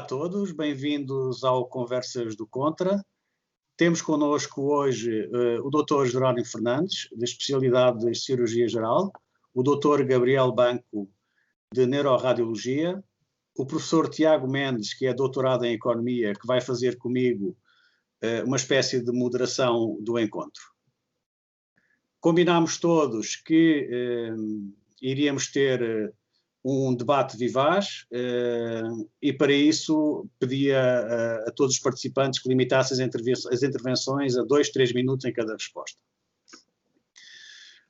todos, bem-vindos ao Conversas do Contra. Temos connosco hoje o Dr. Jerónimo Fernandes, de especialidade de Cirurgia Geral, o Dr. Gabriel Banco, de Neuroradiologia, o professor Tiago Mendes, que é doutorado em Economia, que vai fazer comigo uma espécie de moderação do encontro. Combinámos todos que iríamos ter um debate vivaz e para isso pedia a todos os participantes que limitassem as intervenções a 2-3 minutos em cada resposta.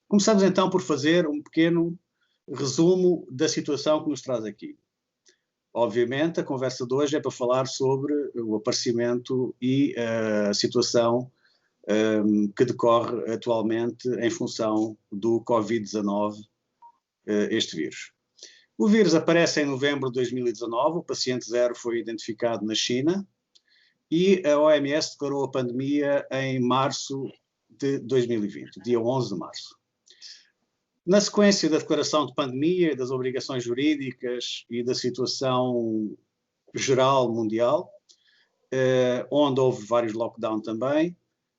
Começamos então por fazer um pequeno resumo da situação que nos traz aqui. Obviamente a conversa de hoje é para falar sobre o aparecimento e a situação que decorre atualmente em função do Covid-19, este vírus. O vírus aparece em novembro de 2019, o paciente zero foi identificado na China e a OMS declarou a pandemia em março de 2020, dia 11 de março. Na sequência da declaração de pandemia, das obrigações jurídicas e da situação geral mundial, onde houve vários lockdowns também,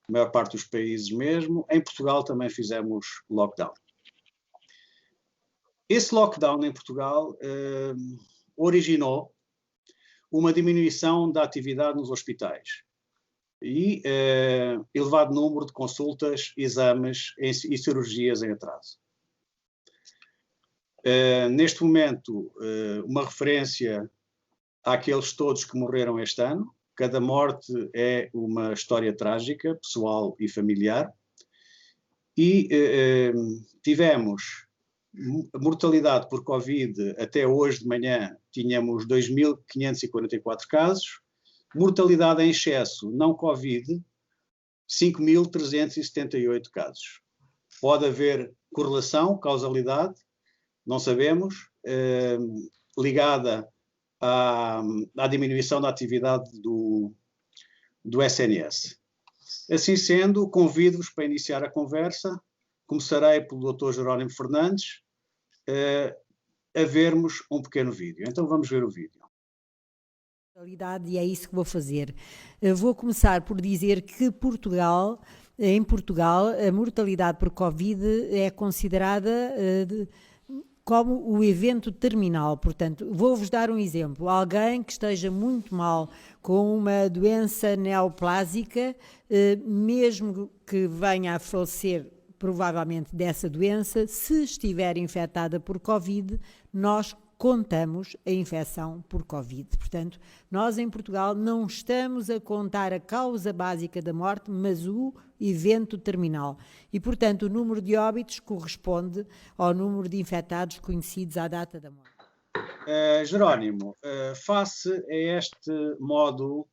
a maior parte dos países mesmo, em Portugal também fizemos lockdown. Esse lockdown em Portugal originou uma diminuição da atividade nos hospitais e elevado número de consultas, exames e cirurgias em atraso. Neste momento, uma referência àqueles todos que morreram este ano. Cada morte é uma história trágica, pessoal e familiar. E tivemos a mortalidade por Covid, até hoje de manhã, tínhamos 2.544 casos. Mortalidade em excesso, não Covid, 5.378 casos. Pode haver correlação, causalidade, não sabemos, ligada à diminuição da atividade do SNS. Assim sendo, convido-vos para iniciar a conversa. Começarei pelo Dr. Jerónimo Fernandes a vermos um pequeno vídeo. Então vamos ver o vídeo. E é isso que vou fazer. Vou começar por dizer que em Portugal, a mortalidade por Covid é considerada como o evento terminal. Portanto, vou-vos dar um exemplo. Alguém que esteja muito mal com uma doença neoplásica, mesmo que venha a falecer provavelmente dessa doença, se estiver infectada por Covid, nós contamos a infecção por Covid. Portanto, nós em Portugal não estamos a contar a causa básica da morte, mas o evento terminal. E, portanto, o número de óbitos corresponde ao número de infectados conhecidos à data da morte. Jerónimo, face a este modo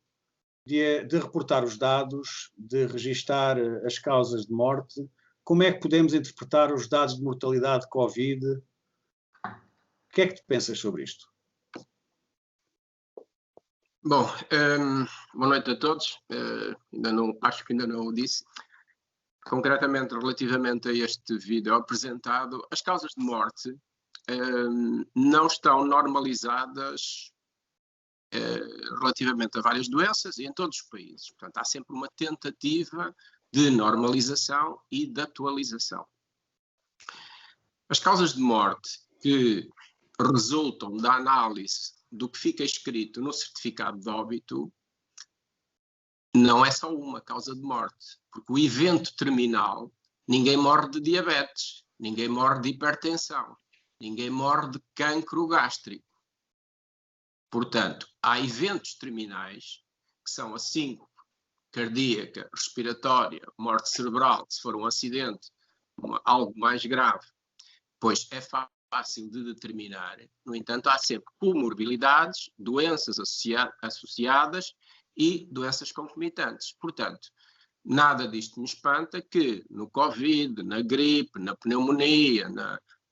de reportar os dados, de registar as causas de morte, como é que podemos interpretar os dados de mortalidade de Covid? O que é que tu pensas sobre isto? Bom, boa noite a todos. Acho que ainda não o disse. Concretamente, relativamente a este vídeo apresentado, as causas de morte não estão normalizadas relativamente a várias doenças e em todos os países. Portanto, há sempre uma tentativa de normalização e de atualização. As causas de morte que resultam da análise do que fica escrito no certificado de óbito não é só uma causa de morte, porque o evento terminal, ninguém morre de diabetes, ninguém morre de hipertensão, ninguém morre de cancro gástrico. Portanto, há eventos terminais que são a síncope cardíaca, respiratória, morte cerebral, se for um acidente, algo mais grave, pois é fácil de determinar. No entanto, há sempre comorbilidades, doenças associadas e doenças concomitantes. Portanto, nada disto me espanta que no Covid, na gripe, na pneumonia,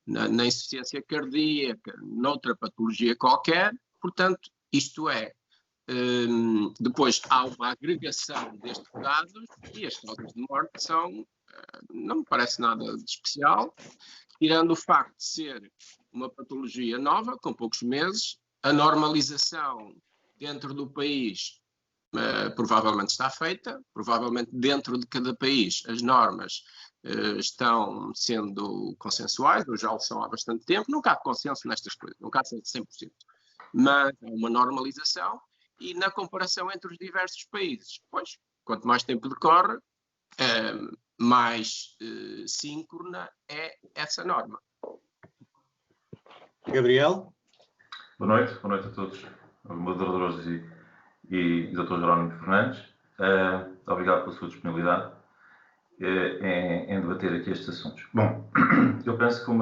na insuficiência cardíaca, noutra patologia qualquer, portanto, isto é, depois há uma agregação destes dados e as causas de morte são, não me parece nada de especial, tirando o facto de ser uma patologia nova, com poucos meses, a normalização dentro do país provavelmente está feita, provavelmente dentro de cada país as normas estão sendo consensuais, ou já o são há bastante tempo. Nunca há consenso nestas coisas, nunca há 100%, mas há uma normalização e na comparação entre os diversos países. Pois, quanto mais tempo decorre, mais síncrona é essa norma. Gabriel? Boa noite a todos, moderadores e Dr. Jerónimo Fernandes. Obrigado pela sua disponibilidade em debater aqui estes assuntos. Bom, eu penso que um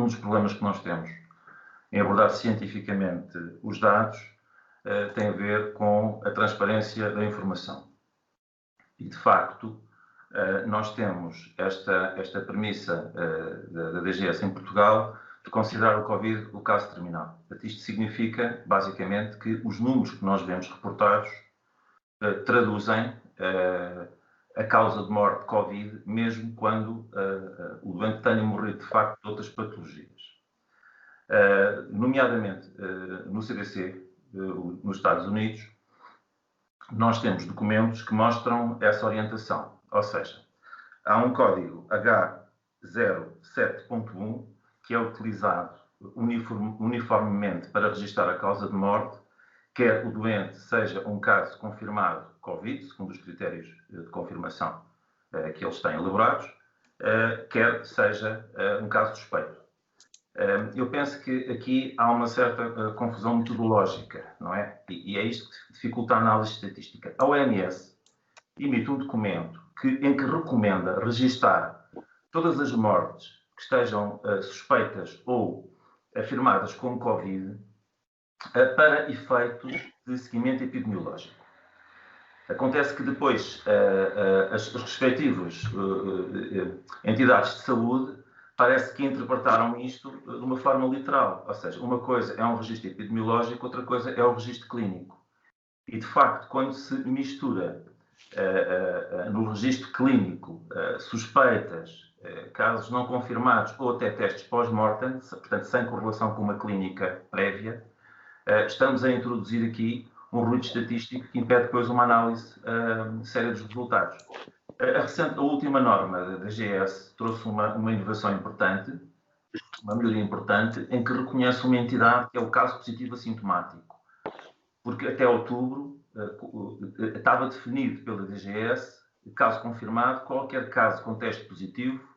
dos problemas que nós temos em abordar cientificamente os dados tem a ver com a transparência da informação. E, de facto, nós temos esta premissa da DGS em Portugal de considerar o Covid o caso terminal. Isto significa, basicamente, que os números que nós vemos reportados traduzem a causa de morte de Covid, mesmo quando o doente tenha morrido, de facto, de outras patologias. Nomeadamente, no CDC, nos Estados Unidos, nós temos documentos que mostram essa orientação. Ou seja, há um código H07.1 que é utilizado uniformemente para registrar a causa de morte, quer o doente seja um caso confirmado Covid, segundo os critérios de confirmação que eles têm elaborados, quer seja um caso suspeito. Eu penso que aqui há uma certa confusão metodológica, não é? E é isto que dificulta a análise estatística. A OMS emite um documento em que recomenda registar todas as mortes que estejam suspeitas ou afirmadas como Covid para efeitos de seguimento epidemiológico. Acontece que depois as respectivas entidades de saúde parece que interpretaram isto de uma forma literal. Ou seja, uma coisa é um registro epidemiológico, outra coisa é o registro clínico. E, de facto, quando se mistura no registro clínico suspeitas, casos não confirmados ou até testes pós-mortem, portanto, sem correlação com uma clínica prévia, estamos a introduzir aqui um ruído estatístico que impede depois uma análise séria dos resultados. A última norma da DGS trouxe uma inovação importante, uma melhoria importante, em que reconhece uma entidade que é o caso positivo assintomático. Porque até outubro estava definido pela DGS, caso confirmado, qualquer caso com teste positivo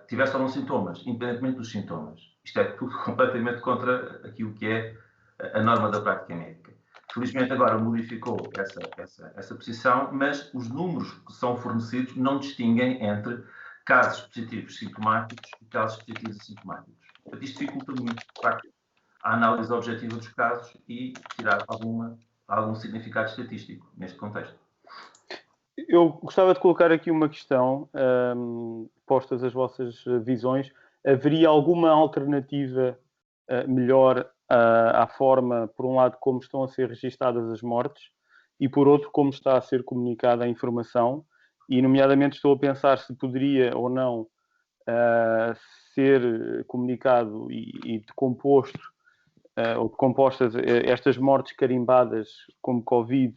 tivesse ou não sintomas, independentemente dos sintomas. Isto é tudo completamente contra aquilo que é a norma da prática médica. Felizmente agora modificou essa posição, mas os números que são fornecidos não distinguem entre casos positivos sintomáticos e casos positivos assintomáticos. Isto dificulta muito, de facto, a análise objetiva dos casos e tirar algum significado estatístico neste contexto. Eu gostava de colocar aqui uma questão, postas as vossas visões. Haveria alguma alternativa melhor à forma, por um lado, como estão a ser registadas as mortes e, por outro, como está a ser comunicada a informação? E, nomeadamente, estou a pensar se poderia ou não ser comunicado e decomposto ou decompostas estas mortes carimbadas como Covid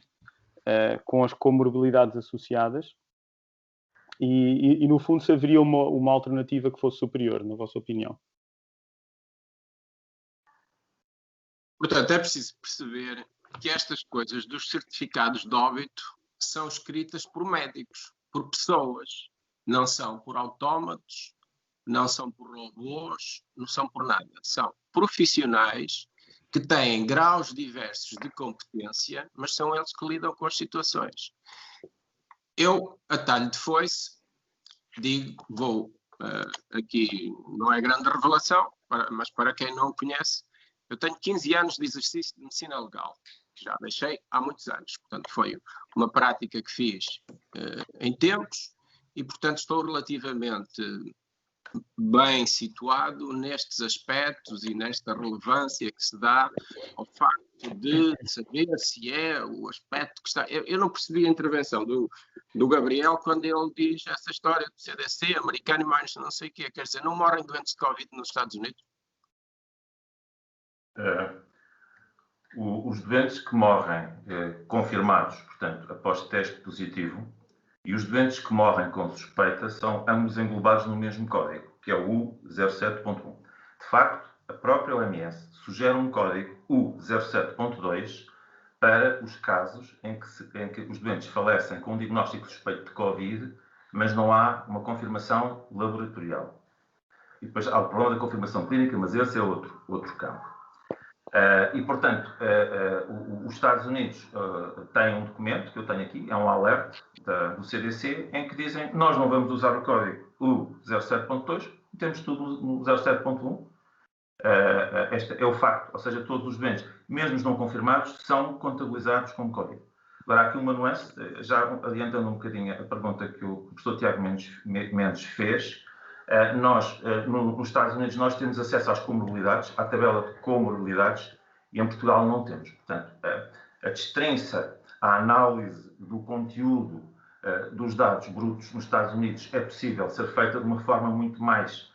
com as comorbilidades associadas e no fundo, se haveria uma alternativa que fosse superior, na vossa opinião? Portanto, é preciso perceber que estas coisas dos certificados de óbito são escritas por médicos, por pessoas, não são por autómatos, não são por robôs, não são por nada. São profissionais que têm graus diversos de competência, mas são eles que lidam com as situações. Eu, a talho de foice, digo, aqui não é grande revelação, mas para quem não o conhece, eu tenho 15 anos de exercício de medicina legal, que já deixei há muitos anos. Portanto, foi uma prática que fiz em tempos e, portanto, estou relativamente bem situado nestes aspectos e nesta relevância que se dá ao facto de saber se é o aspecto que está... Eu não percebi a intervenção do Gabriel quando ele diz essa história do CDC, americano e mais não sei o quê. Quer dizer, não morrem doentes de Covid nos Estados Unidos? Os doentes que morrem confirmados, portanto, após teste positivo, e os doentes que morrem com suspeita são ambos englobados no mesmo código, que é o U07.1. De facto, a própria OMS sugere um código U07.2 para os casos em que os doentes falecem com um diagnóstico suspeito de Covid, mas não há uma confirmação laboratorial. E depois há o problema da confirmação clínica, mas esse é outro campo. E, portanto, os Estados Unidos têm um documento, que eu tenho aqui, é um alerta do CDC, em que dizem nós não vamos usar o código U07.2, temos tudo no 07.1. Este é o facto, ou seja, todos os doentes, mesmo os não confirmados, são contabilizados como código. Agora, há aqui uma nuance, já adiantando um bocadinho a pergunta que o professor Tiago Mendes fez. Nós, nos Estados Unidos, nós temos acesso às comorbilidades, à tabela de comorbilidades, e em Portugal não temos. Portanto, a destrinça, a análise do conteúdo dos dados brutos nos Estados Unidos é possível ser feita de uma forma muito mais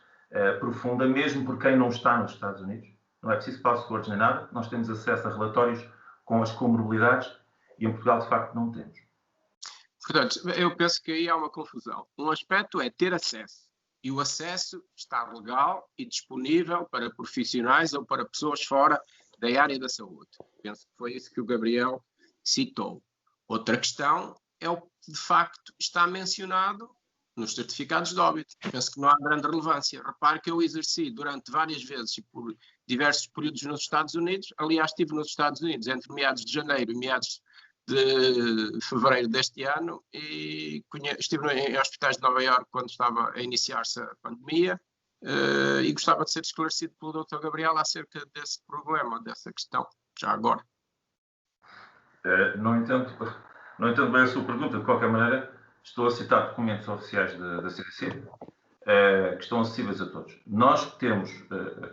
profunda, mesmo por quem não está nos Estados Unidos. Não é preciso passwords nem nada. Nós temos acesso a relatórios com as comorbilidades e em Portugal, de facto, não temos. Portanto, eu penso que aí há uma confusão. Um aspecto é ter acesso. E o acesso está legal e disponível para profissionais ou para pessoas fora da área da saúde. Penso que foi isso que o Gabriel citou. Outra questão é o que, de facto, está mencionado nos certificados de óbito. Penso que não há grande relevância. Repare que eu exerci durante várias vezes e por diversos períodos nos Estados Unidos. Aliás, estive nos Estados Unidos entre meados de janeiro e meados de fevereiro deste ano e estive em hospitais de Nova Iorque quando estava a iniciar-se a pandemia e gostava de ser esclarecido pelo Dr. Gabriel acerca desse problema, dessa questão, já agora. Não entendo bem a sua pergunta. De qualquer maneira, estou a citar documentos oficiais da CDC que estão acessíveis a todos. Nós temos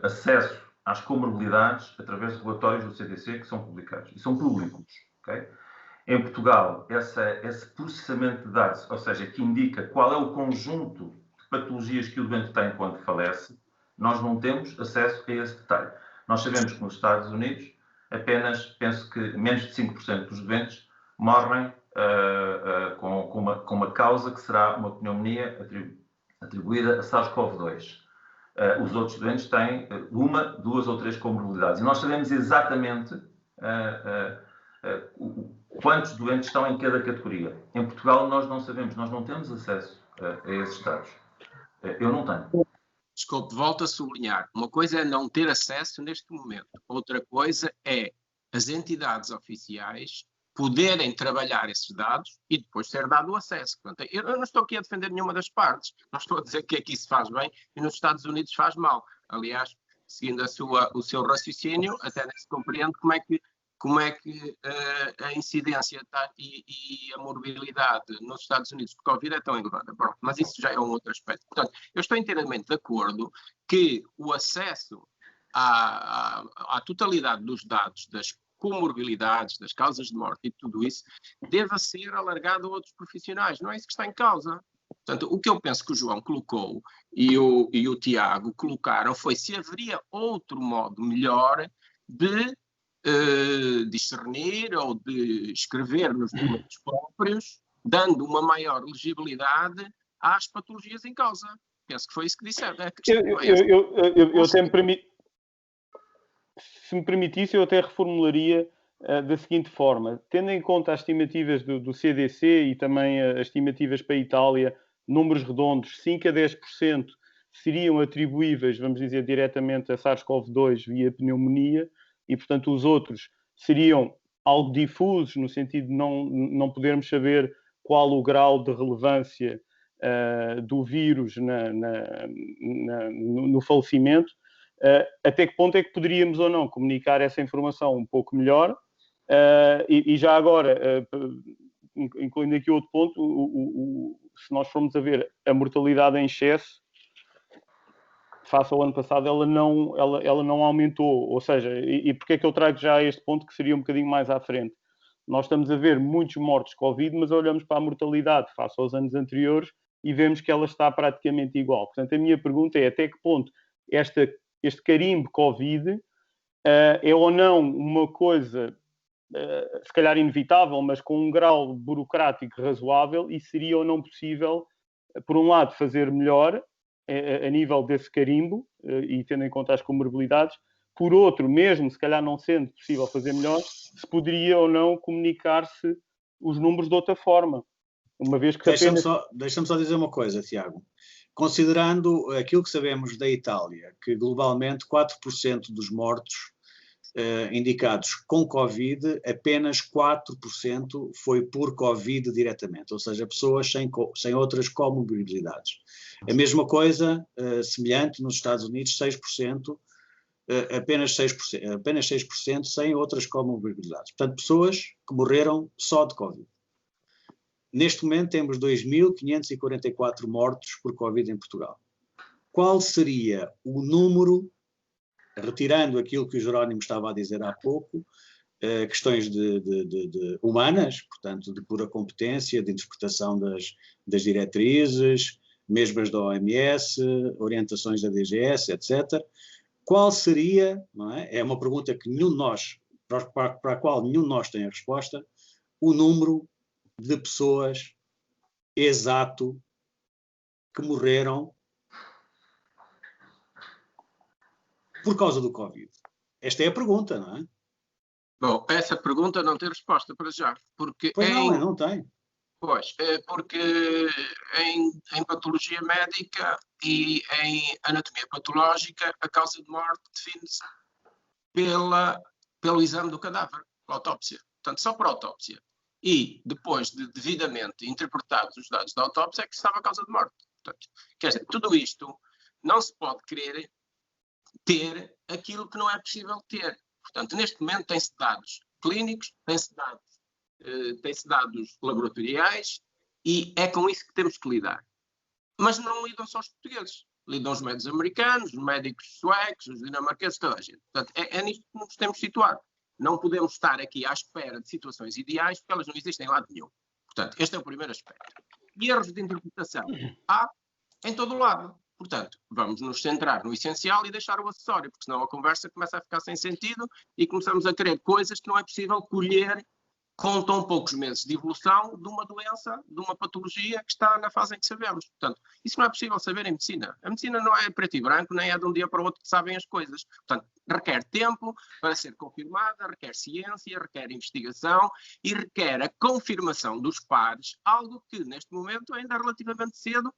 acesso às comorbilidades através de relatórios do CDC que são publicados e são públicos. Okay? Em Portugal, esse processamento de dados, ou seja, que indica qual é o conjunto de patologias que o doente tem quando falece, nós não temos acesso a esse detalhe. Nós sabemos que nos Estados Unidos, apenas, penso que menos de 5% dos doentes morrem com uma causa que será uma pneumonia atribuída a SARS-CoV-2. Os outros doentes têm uma, duas ou três comorbilidades. E nós sabemos exatamente quantos doentes estão em cada categoria. Em Portugal nós não sabemos, nós não temos acesso a esses dados. Eu não tenho. Desculpe, volto a sublinhar. Uma coisa é não ter acesso neste momento. Outra coisa é as entidades oficiais poderem trabalhar esses dados e depois ser dado o acesso. Portanto, eu não estou aqui a defender nenhuma das partes. Não estou a dizer que aqui se faz bem e nos Estados Unidos faz mal. Aliás, seguindo o seu raciocínio, até nem se compreende como é que a incidência e a morbilidade nos Estados Unidos por Covid é tão elevada. Pronto, mas isso já é um outro aspecto. Portanto, eu estou inteiramente de acordo que o acesso à totalidade dos dados, das comorbilidades, das causas de morte e tudo isso, deva ser alargado a outros profissionais. Não é isso que está em causa. Portanto, o que eu penso que o João colocou e o Tiago colocaram foi se haveria outro modo melhor de discernir ou de escrever nos documentos próprios, dando uma maior legibilidade às patologias em causa. Penso que foi isso que disseram. Eu até se me permitisse, eu até reformularia da seguinte forma. Tendo em conta as estimativas do CDC e também as estimativas para a Itália, números redondos, 5 a 10% seriam atribuíveis, vamos dizer, diretamente a SARS-CoV-2 via pneumonia, e, portanto, os outros seriam algo difusos, no sentido de não podermos saber qual o grau de relevância do vírus no falecimento. Até que ponto é que poderíamos ou não comunicar essa informação um pouco melhor? E já agora, incluindo aqui outro ponto, se nós formos a ver a mortalidade em excesso, face ao ano passado, ela não aumentou. Ou seja, e porque é que eu trago já este ponto que seria um bocadinho mais à frente? Nós estamos a ver muitos mortos Covid, mas olhamos para a mortalidade face aos anos anteriores e vemos que ela está praticamente igual. Portanto, a minha pergunta é até que ponto este carimbo Covid é ou não uma coisa, se calhar inevitável, mas com um grau burocrático razoável, e seria ou não possível, por um lado, fazer melhor a nível desse carimbo, e tendo em conta as comorbilidades, por outro, mesmo se calhar não sendo possível fazer melhor, se poderia ou não comunicar-se os números de outra forma. Uma vez que Deixa-me só dizer uma coisa, Tiago. Considerando aquilo que sabemos da Itália, que globalmente 4% dos mortos indicados com Covid, apenas 4% foi por Covid diretamente, ou seja, pessoas sem outras comorbilidades. A mesma coisa, semelhante nos Estados Unidos, 6%, apenas 6% sem outras comorbilidades. Portanto, pessoas que morreram só de Covid. Neste momento temos 2.544 mortos por Covid em Portugal. Qual seria o número, retirando aquilo que o Jerónimo estava a dizer há pouco, questões de humanas, portanto, de pura competência, de interpretação das diretrizes, mesmas da OMS, orientações da DGS, etc. Qual seria, não é? É uma pergunta que nenhum de nós, para a qual nenhum de nós tem a resposta, o número de pessoas exato que morreram por causa do Covid? Esta é a pergunta, não é? Bom, essa pergunta não tem resposta para já, porque pois não tem. Pois, porque em patologia médica e em anatomia patológica, a causa de morte define-se pelo exame do cadáver, pela autópsia. Portanto, só por autópsia. E depois de devidamente interpretados os dados da autópsia é que se sabe a causa de morte. Portanto, quer dizer, tudo isto não se pode querer ter aquilo que não é possível ter. Portanto, neste momento tem-se dados clínicos, tem-se dados laboratoriais e é com isso que temos que lidar. Mas não lidam só os portugueses. Lidam os médicos americanos, os médicos suecos, os dinamarqueses, toda a gente. Portanto, é nisto que nos temos situado. Não podemos estar aqui à espera de situações ideais porque elas não existem em lado nenhum. Portanto, este é o primeiro aspecto. E erros de interpretação há em todo o lado. Portanto, vamos nos centrar no essencial e deixar o acessório, porque senão a conversa começa a ficar sem sentido e começamos a querer coisas que não é possível colher com tão poucos meses de evolução de uma doença, de uma patologia que está na fase em que sabemos. Portanto, isso não é possível saber em medicina. A medicina não é preto e branco, nem é de um dia para o outro que sabem as coisas. Portanto, requer tempo para ser confirmada, requer ciência, requer investigação e requer a confirmação dos pares, algo que neste momento ainda é relativamente cedo,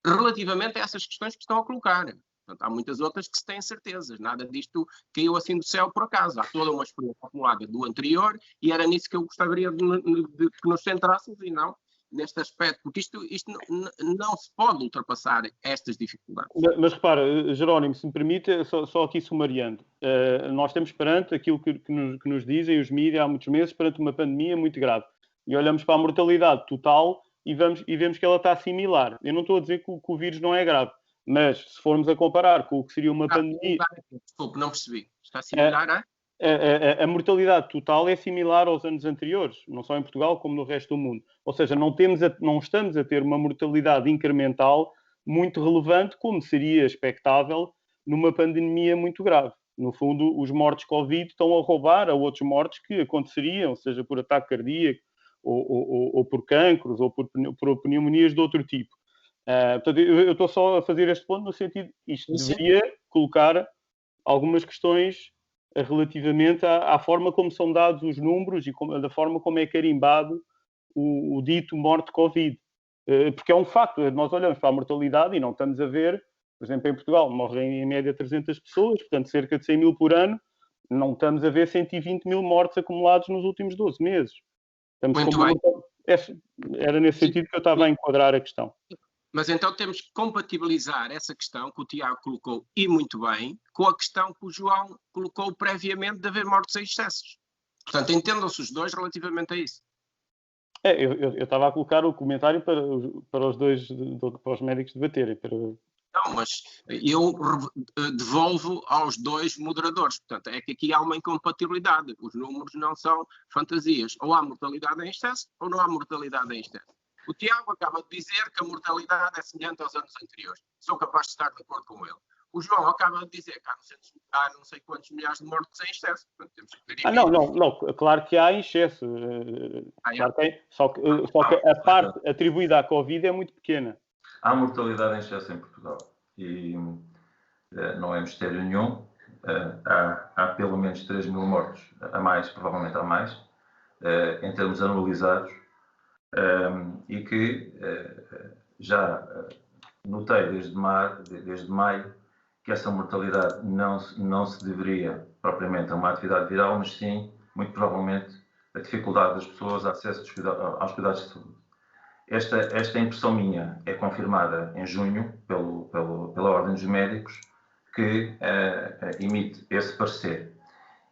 relativamente a essas questões que estão a colocar. Portanto, há muitas outras que se têm certezas. Nada disto caiu assim do céu por acaso. Há toda uma experiência acumulada do anterior e era nisso que eu gostaria de que nos centrássemos e não neste aspecto, porque isto não se pode ultrapassar estas dificuldades. Mas repara, Jerónimo, se me permite, só aqui sumariando. Nós estamos perante aquilo que nos dizem os mídias há muitos meses, perante uma pandemia muito grave. E olhamos para a mortalidade total e vemos que ela está similar. Eu não estou a dizer que o vírus não é grave, mas se formos a comparar com o que seria uma pandemia... Desculpe, não percebi. Está similar, a mortalidade total é similar aos anos anteriores, não só em Portugal como no resto do mundo. Ou seja, não estamos a ter uma mortalidade incremental muito relevante, como seria expectável numa pandemia muito grave. No fundo, os mortos Covid estão a roubar a outros mortos que aconteceriam, seja por ataque cardíaco, ou por cancros, ou por pneumonias de outro tipo. Portanto, eu estou só a fazer este ponto no sentido que isto deveria colocar algumas questões relativamente à forma como são dados os números e da forma como é carimbado o dito morte Covid. Porque é um facto, nós olhamos para a mortalidade e não estamos a ver, por exemplo, em Portugal morrem em média 300 pessoas, portanto cerca de 100 mil por ano, não estamos a ver 120 mil mortes acumulados nos últimos 12 meses. Muito bem. Era nesse sentido que eu estava a enquadrar a questão. Mas então temos que compatibilizar essa questão que o Tiago colocou, e muito bem, com a questão que o João colocou previamente de haver mortes em excessos. Portanto, entendam-se os dois relativamente a isso. Eu estava a colocar o comentário para os dois, para os médicos debaterem. Não, mas eu devolvo aos dois moderadores. Portanto, é que aqui há uma incompatibilidade. Os números não são fantasias. Ou há mortalidade em excesso, ou não há mortalidade em excesso. O Tiago acaba de dizer que a mortalidade é semelhante aos anos anteriores. Sou capaz de estar de acordo com ele. o João acaba de dizer que há não sei quantos milhares de mortos em excesso. Portanto, temos que ver não, claro que há em excesso. Claro que é. Só que a parte atribuída à Covid é muito pequena. Há mortalidade em excesso em Portugal e não é mistério nenhum. Há pelo menos 3 mil mortos, a mais, provavelmente há mais, em termos anualizados, e que já notei desde maio que essa mortalidade não se deveria propriamente a uma atividade viral, mas sim, muito provavelmente, a dificuldade das pessoas a acesso aos cuidados de saúde. Esta impressão minha é confirmada em junho pela Ordem dos Médicos, que emite esse parecer.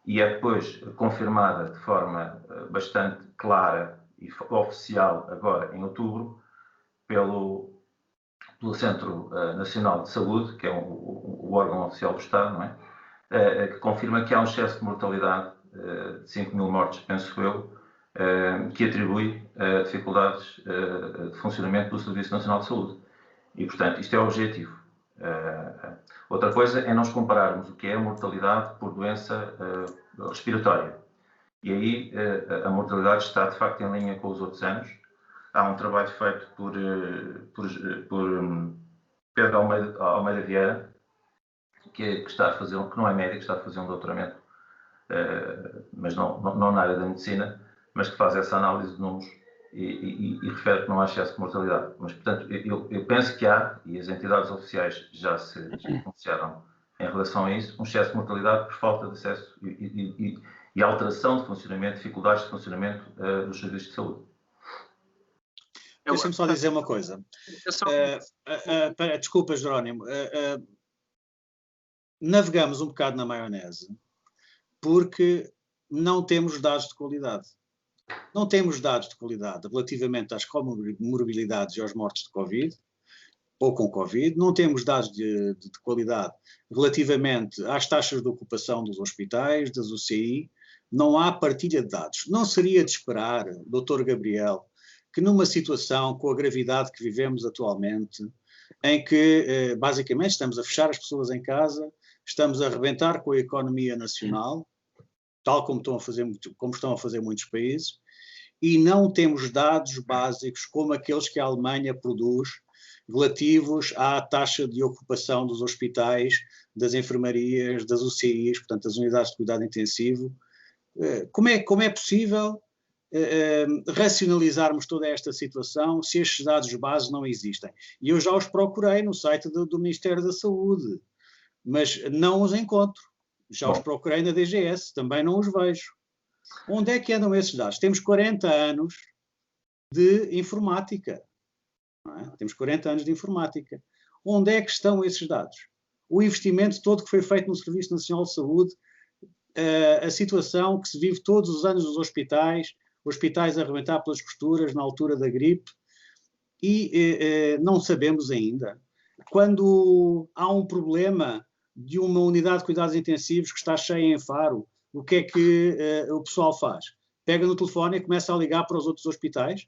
E é depois confirmada de forma bastante clara e oficial, agora em outubro, pelo Centro Nacional de Saúde, que é o órgão oficial do Estado, não é? Que confirma que há um excesso de mortalidade de 5 mil mortes, penso eu, que atribui dificuldades de funcionamento do Serviço Nacional de Saúde. E, portanto, isto é o objetivo. Outra coisa é nós compararmos o que é a mortalidade por doença respiratória. E aí a mortalidade está, de facto, em linha com os outros anos. Há um trabalho feito por Pedro Almeida Vieira, que está a fazer, que não é médico, está a fazer um doutoramento, mas não na área da medicina, mas que faz essa análise de números e refere que não há excesso de mortalidade. Mas, portanto, eu penso que há, e as entidades oficiais já se pronunciaram em relação a isso, um excesso de mortalidade por falta de acesso e alteração de funcionamento, dificuldades de funcionamento dos serviços de saúde. Deixa-me só dizer uma coisa. Desculpa, Jerónimo. Navegamos um bocado na maionese porque não temos dados de qualidade. Não temos dados de qualidade relativamente às comorbilidades e aos mortos de Covid, ou com Covid. Não temos dados de qualidade relativamente às taxas de ocupação dos hospitais, das UCI. Não há partilha de dados. Não seria de esperar, Dr. Gabriel, que numa situação com a gravidade que vivemos atualmente, em que basicamente estamos a fechar as pessoas em casa, estamos a arrebentar com a economia nacional, tal como estão a fazer muitos países, e não temos dados básicos como aqueles que a Alemanha produz, relativos à taxa de ocupação dos hospitais, das enfermarias, das UCIs, portanto, das unidades de cuidado intensivo. Como é possível racionalizarmos toda esta situação se estes dados básicos não existem? E eu já os procurei no site do Ministério da Saúde, mas não os encontro. Já os procurei na DGS, também não os vejo. Onde é que andam esses dados? Temos 40 anos de informática. Não é? Temos 40 anos de informática. Onde é que estão esses dados? O investimento todo que foi feito no Serviço Nacional de Saúde, a situação que se vive todos os anos nos hospitais a arrebentar pelas costuras na altura da gripe, e não sabemos ainda. Quando há um problema de uma unidade de cuidados intensivos que está cheia em Faro, o que é que o pessoal faz? Pega no telefone e começa a ligar para os outros hospitais.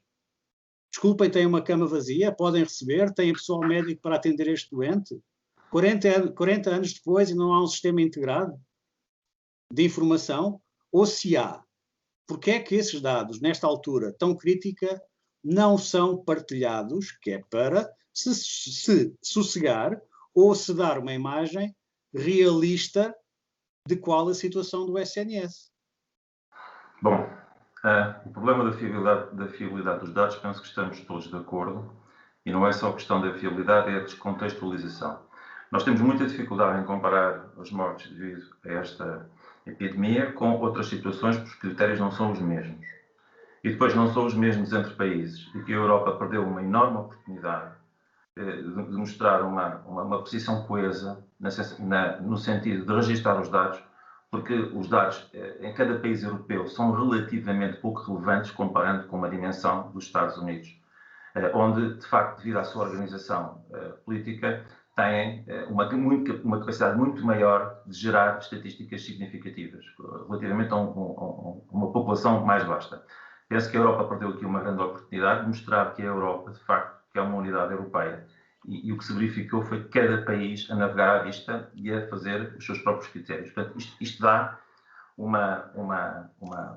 Desculpem, têm uma cama vazia, podem receber, têm pessoal médico para atender este doente. 40 anos depois e não há um sistema integrado de informação, ou se há, porque é que esses dados, nesta altura tão crítica, não são partilhados, que é para se sossegar ou se dar uma imagem realista de qual a situação do SNS? Bom, o problema da fiabilidade dos dados, penso que estamos todos de acordo, e não é só questão da fiabilidade, é a descontextualização. Nós temos muita dificuldade em comparar os mortos devido a esta epidemia com outras situações, porque os critérios não são os mesmos. E depois não são os mesmos entre países, e que a Europa perdeu uma enorme oportunidade de mostrar uma posição coesa no sentido de registrar os dados, porque os dados em cada país europeu são relativamente pouco relevantes comparando com uma dimensão dos Estados Unidos, onde, de facto, devido à sua organização política, têm uma capacidade muito maior de gerar estatísticas significativas, relativamente a uma população mais vasta. Penso que a Europa perdeu aqui uma grande oportunidade de mostrar que a Europa, de facto, que é uma unidade europeia e o que se verificou foi que cada país a navegar à vista e a fazer os seus próprios critérios. Portanto, isto dá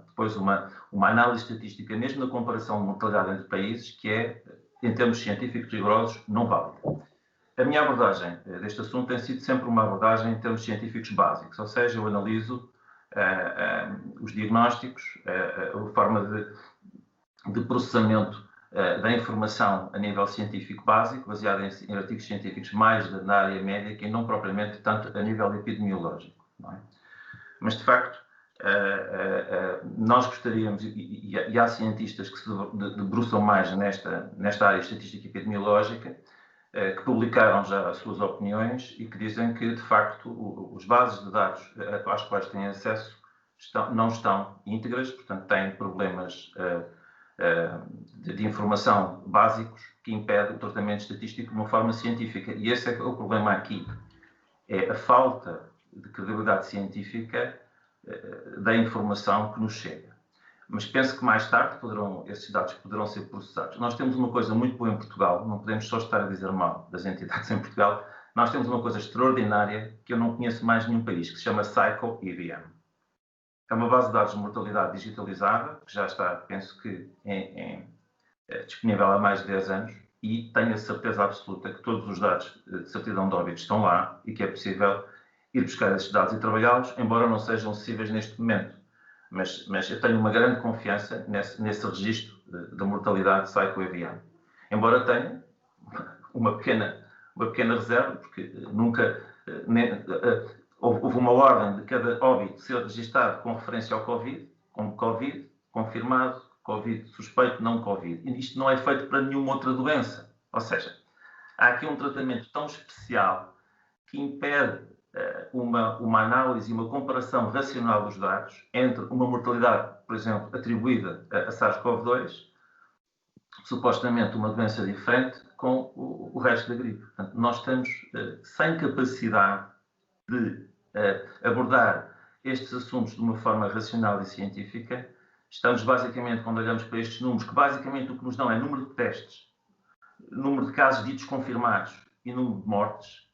depois uma análise estatística, mesmo na comparação de mortalidade entre países, que é, em termos científicos rigorosos, não válida. A minha abordagem deste assunto tem sido sempre uma abordagem em termos científicos básicos, ou seja, eu analiso os diagnósticos, a forma de processamento da informação a nível científico básico, baseado em artigos científicos mais na área médica e não propriamente tanto a nível epidemiológico. Não é? Mas, de facto, nós gostaríamos, e há cientistas que se debruçam mais nesta área estatística e epidemiológica, que publicaram já as suas opiniões e que dizem que, de facto, os bases de dados às quais têm acesso não estão íntegras, portanto, têm problemas de informação básicos que impedem o tratamento estatístico de uma forma científica. E esse é o problema aqui. É a falta de credibilidade científica da informação que nos chega. Mas penso que mais tarde esses dados poderão ser processados. Nós temos uma coisa muito boa em Portugal, não podemos só estar a dizer mal das entidades em Portugal, nós temos uma coisa extraordinária que eu não conheço mais nenhum país, que se chama PsychoEVM. É uma base de dados de mortalidade digitalizada, que já está, penso que, disponível há mais de 10 anos, e tenho a certeza absoluta que todos os dados de certidão de óbito estão lá e que é possível ir buscar esses dados e trabalhá-los, embora não sejam acessíveis neste momento. Mas eu tenho uma grande confiança nesse registro da mortalidade PsychoEVM. Embora tenha uma pequena reserva, porque nunca houve uma ordem de cada óbito ser registado com referência ao Covid, como Covid, confirmado, Covid suspeito, não Covid. E isto não é feito para nenhuma outra doença. Ou seja, há aqui um tratamento tão especial que impede uma análise e uma comparação racional dos dados entre uma mortalidade, por exemplo, atribuída a SARS-CoV-2, supostamente uma doença diferente, com o resto da gripe. Portanto, nós estamos sem capacidade de abordar estes assuntos de uma forma racional e científica. Estamos basicamente, quando olhamos para estes números, que basicamente o que nos dão é número de testes, número de casos ditos confirmados e número de mortes,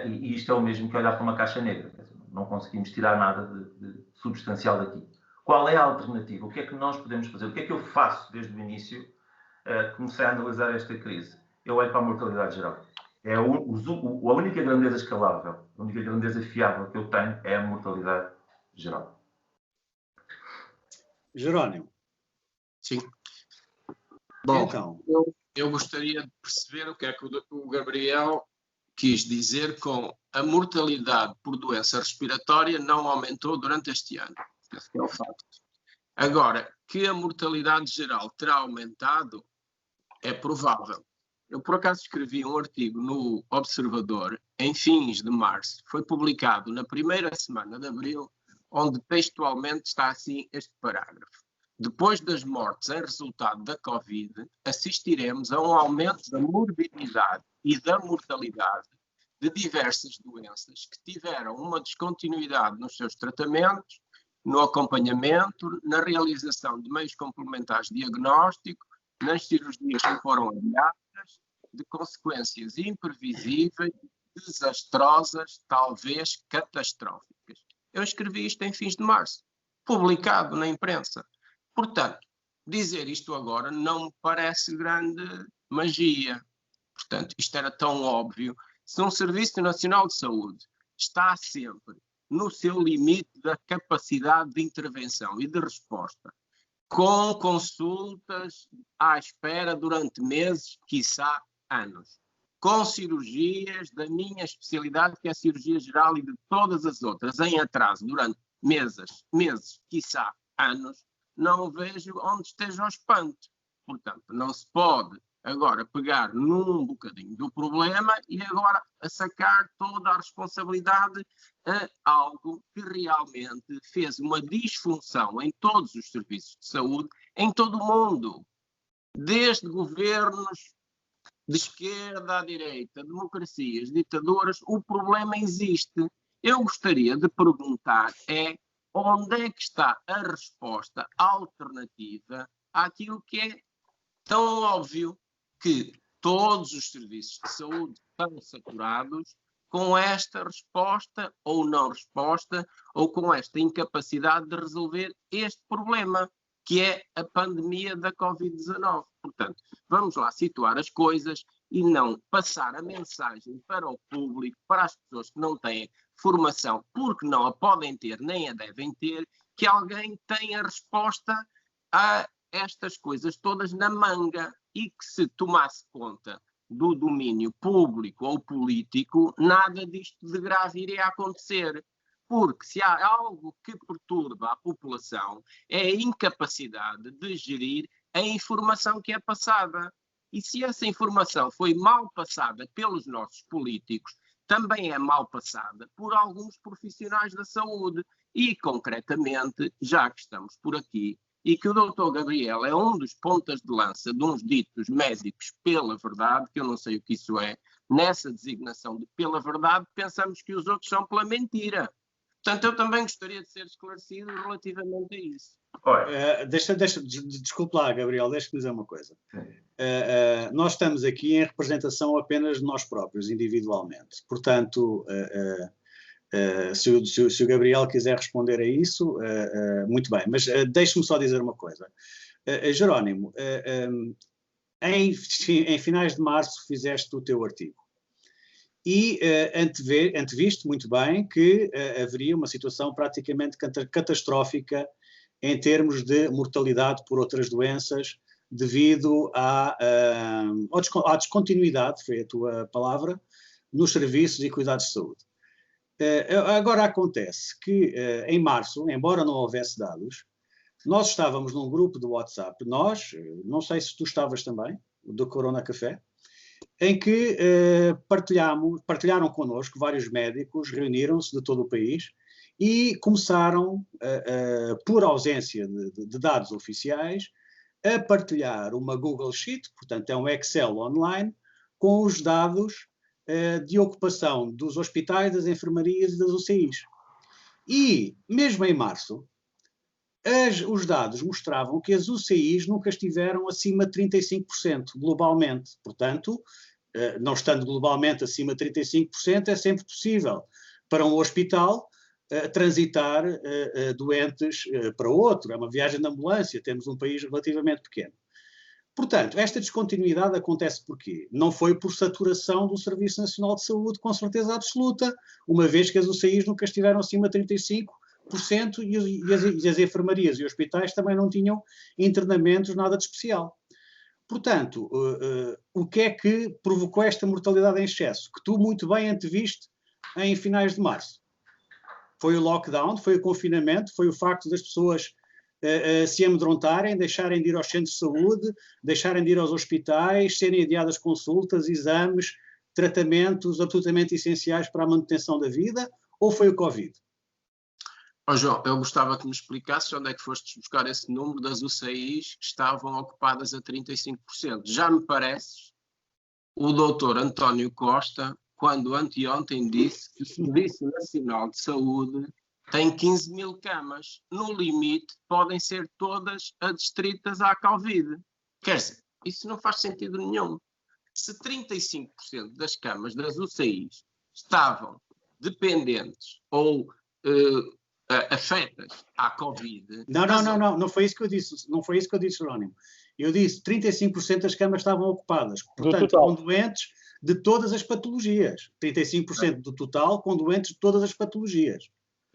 e isto é o mesmo que olhar para uma caixa negra. Não conseguimos tirar nada de substancial daqui. Qual é a alternativa? O que é que nós podemos fazer? O que é que eu faço desde o início? Comecei a analisar esta crise. Eu olho para a mortalidade geral. É a única grandeza escalável, a única grandeza fiável que eu tenho é a mortalidade geral. Jerónimo. Sim. Bom, então, eu gostaria de perceber o que é que o Gabriel quis dizer com a mortalidade por doença respiratória não aumentou durante este ano. Esse é o facto. Agora, que a mortalidade geral terá aumentado, é provável. Eu, por acaso, escrevi um artigo no Observador, em fins de março, foi publicado na primeira semana de abril, onde textualmente está assim este parágrafo. Depois das mortes em resultado da Covid, assistiremos a um aumento da morbididade e da mortalidade de diversas doenças que tiveram uma descontinuidade nos seus tratamentos, no acompanhamento, na realização de meios complementares de diagnóstico, nas cirurgias que foram adiadas, de consequências imprevisíveis, desastrosas, talvez catastróficas. Eu escrevi isto em fins de março, publicado na imprensa. Portanto, dizer isto agora não me parece grande magia. Portanto, isto era tão óbvio. Se um Serviço Nacional de Saúde está sempre no seu limite da capacidade de intervenção e de resposta, com consultas à espera durante meses, quiçá anos, com cirurgias da minha especialidade, que é a cirurgia geral, e de todas as outras, em atraso durante meses, quiçá anos, não vejo onde esteja o espanto. Portanto, não se pode agora pegar num bocadinho do problema e agora sacar toda a responsabilidade a algo que realmente fez uma disfunção em todos os serviços de saúde, em todo o mundo. Desde governos de esquerda à direita, democracias, ditaduras, o problema existe. Eu gostaria de perguntar onde é que está a resposta alternativa àquilo que é tão óbvio, que todos os serviços de saúde estão saturados com esta resposta ou não resposta, ou com esta incapacidade de resolver este problema, que é a pandemia da Covid-19. Portanto, vamos lá situar as coisas e não passar a mensagem para o público, para as pessoas que não têm formação, porque não a podem ter nem a devem ter, que alguém tenha a resposta a estas coisas todas na manga, e que se tomasse conta do domínio público ou político, nada disto de grave iria acontecer. Porque se há algo que perturba a população é a incapacidade de gerir a informação que é passada. E se essa informação foi mal passada pelos nossos políticos, também é mal passada por alguns profissionais da saúde. E, concretamente, já que estamos por aqui, e que o Dr. Gabriel é um dos pontas de lança de uns ditos médicos pela verdade, que eu não sei o que isso é, nessa designação de pela verdade, pensamos que os outros são pela mentira. Portanto, eu também gostaria de ser esclarecido relativamente a isso. Desculpe lá, Gabriel, deixa-me dizer uma coisa. Nós estamos aqui em representação apenas de nós próprios, individualmente. Portanto, se o Gabriel quiser responder a isso, muito bem. Mas deixe-me só dizer uma coisa. Jerónimo, em finais de março fizeste o teu artigo. E anteviste muito bem que haveria uma situação praticamente catastrófica em termos de mortalidade por outras doenças devido à descontinuidade, foi a tua palavra, nos serviços e cuidados de saúde. Agora acontece que em março, embora não houvesse dados, nós estávamos num grupo de WhatsApp, não sei se tu estavas também, do Corona Café, em que partilharam connosco vários médicos, reuniram-se de todo o país e começaram, por ausência de dados oficiais, a partilhar uma Google Sheet, portanto é um Excel online, com os dados de ocupação dos hospitais, das enfermarias e das UCIs. E, mesmo em março, os dados mostravam que as UCIs nunca estiveram acima de 35% globalmente. Portanto, não estando globalmente acima de 35%, é sempre possível para um hospital transitar doentes para outro. É uma viagem de ambulância, temos um país relativamente pequeno. Portanto, esta descontinuidade acontece porquê? Não foi por saturação do Serviço Nacional de Saúde, com certeza absoluta, uma vez que as UCIs nunca estiveram acima de 35%, e as enfermarias e hospitais também não tinham internamentos nada de especial. Portanto, o que é que provocou esta mortalidade em excesso? Que tu muito bem anteviste em finais de março. Foi o lockdown, foi o confinamento, foi o facto das pessoas se amedrontarem, deixarem de ir aos centros de saúde, deixarem de ir aos hospitais, serem adiadas consultas, exames, tratamentos absolutamente essenciais para a manutenção da vida, ou foi o Covid? João, eu gostava que me explicasses onde é que fostes buscar esse número das UCIs que estavam ocupadas a 35%. Já me parece o doutor António Costa, quando anteontem disse que o Serviço Nacional de Saúde tem 15 mil camas. No limite, podem ser todas adstritas à Covid. Quer dizer, isso não faz sentido nenhum. Se 35% das camas das UCIs estavam dependentes ou afetas à Covid... Não foi isso que eu disse. Não foi isso que eu disse, Jerónimo. Eu disse 35% das camas estavam ocupadas. Portanto, com doentes de todas as patologias. 35% do total com doentes de todas as patologias.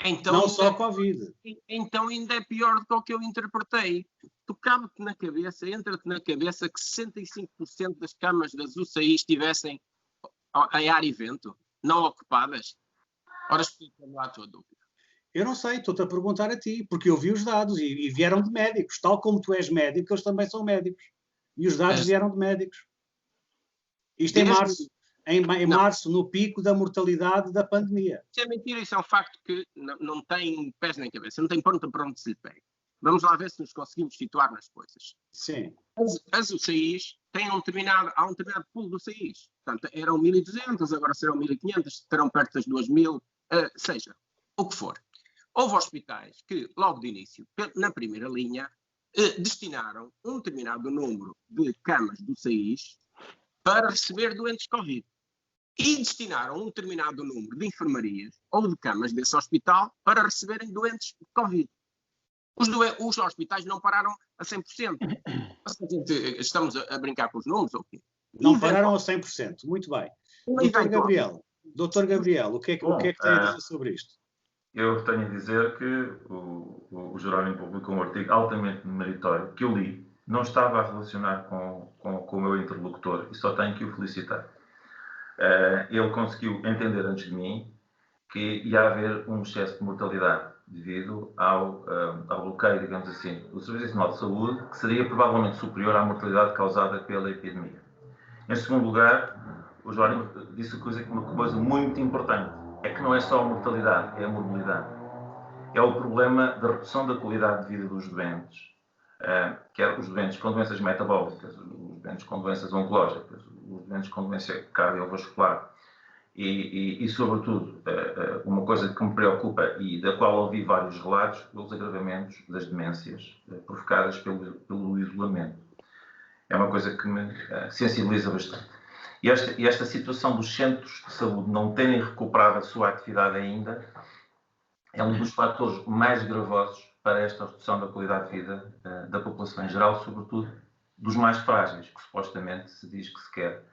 Então, não só Covid. Então ainda é pior do que o que eu interpretei. Tocava-te na cabeça, entra-te na cabeça que 65% das camas das UCI estivessem em ar e vento, não ocupadas. Ora, explica-me lá a tua dúvida. Eu não sei, estou-te a perguntar a ti, porque eu vi os dados e vieram de médicos. Tal como tu és médico, eles também são médicos. E os dados vieram de médicos. Isto em março. Em março, no pico da mortalidade da pandemia. Isso é mentira, isso é um facto que não tem pés nem cabeça, não tem ponta para onde se lhe pega. Vamos lá ver se nos conseguimos situar nas coisas. Sim. As UCIs têm há um determinado pool de UCIs. Portanto, eram 1.200, agora serão 1.500, estarão perto das 2.000, seja, o que for. Houve hospitais que, logo de início, na primeira linha, destinaram um determinado número de camas de UCIs para receber doentes Covid. E destinaram um determinado número de enfermarias ou de camas desse hospital para receberem doentes de Covid. Os hospitais não pararam a 100%. Estamos a brincar com os números ou quê? Não pararam a 100%. Muito bem. Doutor Gabriel, o que é que tem a dizer sobre isto? Eu tenho a dizer que o Jerónimo publicou um artigo altamente meritório que eu li. Não estava a relacionar com o meu interlocutor e só tenho que o felicitar. Ele conseguiu entender antes de mim que ia haver um excesso de mortalidade devido ao bloqueio, digamos assim, do Serviço Nacional de Saúde, que seria provavelmente superior à mortalidade causada pela epidemia. Em segundo lugar, o Jerónimo disse uma coisa muito importante, é que não é só a mortalidade, é a morbilidade. É o problema da redução da qualidade de vida dos doentes, quer os doentes com doenças metabólicas, os doentes com doenças oncológicas, os doentes com doença cardiovascular e sobretudo, uma coisa que me preocupa e da qual ouvi vários relatos, os agravamentos das demências provocadas pelo isolamento. É uma coisa que me sensibiliza bastante. E esta situação dos centros de saúde não terem recuperado a sua atividade ainda é um dos fatores mais gravosos para esta redução da qualidade de vida da população em geral, sobretudo dos mais frágeis, que supostamente se diz que se quer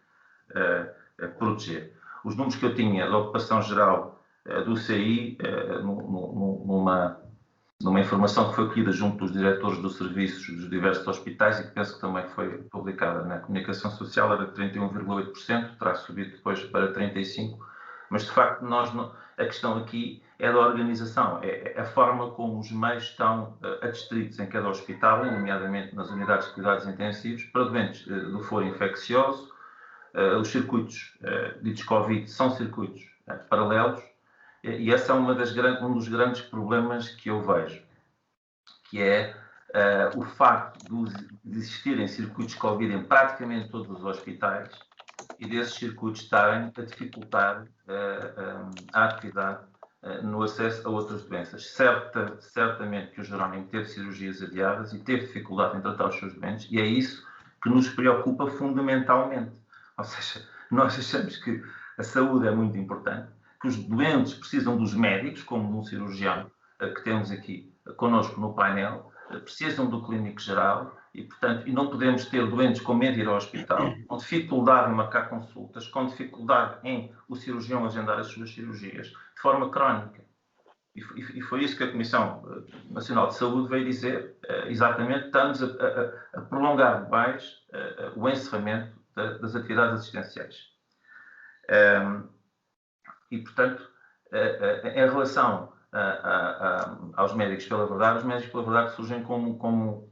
proteger. Os números que eu tinha da ocupação geral do CI, numa informação que foi colhida junto dos diretores dos serviços dos diversos hospitais e que penso que também foi publicada na comunicação social, era de 31,8%, terá subido depois para 35%, mas de facto a questão aqui é da organização, é a forma como os meios estão adstritos em cada hospital, nomeadamente nas unidades de cuidados intensivos, para doentes do foro infeccioso. Os circuitos ditos Covid são circuitos paralelos, e esse é um dos grandes problemas que eu vejo, que é o facto de existirem circuitos Covid em praticamente todos os hospitais e desses circuitos estarem a dificultar a atividade no acesso a outras doenças. Certamente que o Jerónimo teve cirurgias adiadas e teve dificuldade em tratar os seus doentes, e é isso que nos preocupa fundamentalmente. Ou seja, nós achamos que a saúde é muito importante, que os doentes precisam dos médicos, como um cirurgião que temos aqui connosco no painel, precisam do clínico geral e, portanto, não podemos ter doentes com medo de ir ao hospital, com dificuldade em marcar consultas, com dificuldade em o cirurgião agendar as suas cirurgias, de forma crónica. E foi isso que a Comissão Nacional de Saúde veio dizer, exatamente, estamos a prolongar mais o encerramento das atividades assistenciais. E, portanto, em relação aos médicos pela verdade, os médicos pela verdade surgem como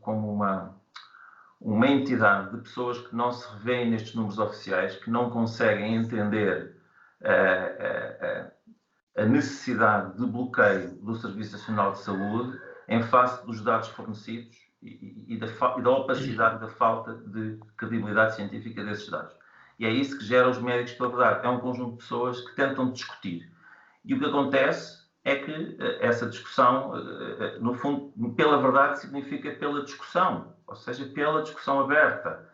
uma entidade de pessoas que não se revêem nestes números oficiais, que não conseguem entender a necessidade de bloqueio do Serviço Nacional de Saúde em face dos dados fornecidos e da opacidade, da falta de credibilidade científica desses dados. E é isso que gera os médicos pela verdade. É um conjunto de pessoas que tentam discutir. E o que acontece é que essa discussão, no fundo, pela verdade significa pela discussão, ou seja, pela discussão aberta,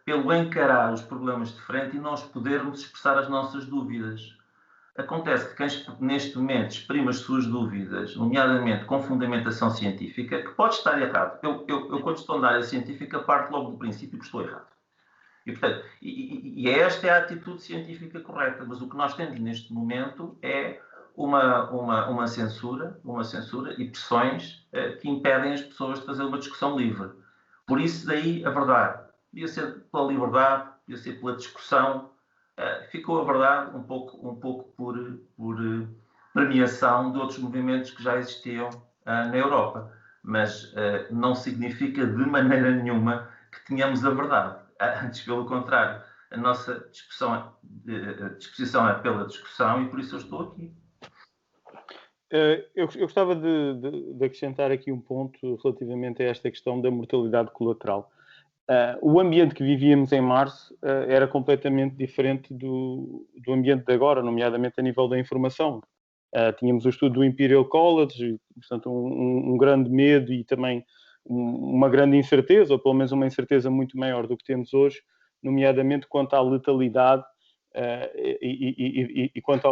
pelo encarar os problemas de frente e nós podermos expressar as nossas dúvidas. Acontece que quem neste momento exprime as suas dúvidas, nomeadamente com fundamentação científica, que pode estar errado. Eu quando estou na área científica, parto logo do princípio que estou errado. E, portanto, esta é a atitude científica correta, mas o que nós temos neste momento é uma censura e pressões que impedem as pessoas de fazer uma discussão livre. Por isso, daí a verdade. Devia ser pela liberdade, devia ser pela discussão. Ficou a verdade um pouco por premiação de outros movimentos que já existiam na Europa. Mas não significa de maneira nenhuma que tenhamos a verdade. Antes, pelo contrário, a nossa disposição é pela discussão e por isso eu estou aqui. Eu gostava de acrescentar aqui um ponto relativamente a esta questão da mortalidade colateral. O ambiente que vivíamos em março era completamente diferente do ambiente de agora, nomeadamente a nível da informação. Tínhamos o estudo do Imperial College, portanto, um grande medo e também uma grande incerteza, ou pelo menos uma incerteza muito maior do que temos hoje, nomeadamente quanto à letalidade e quanto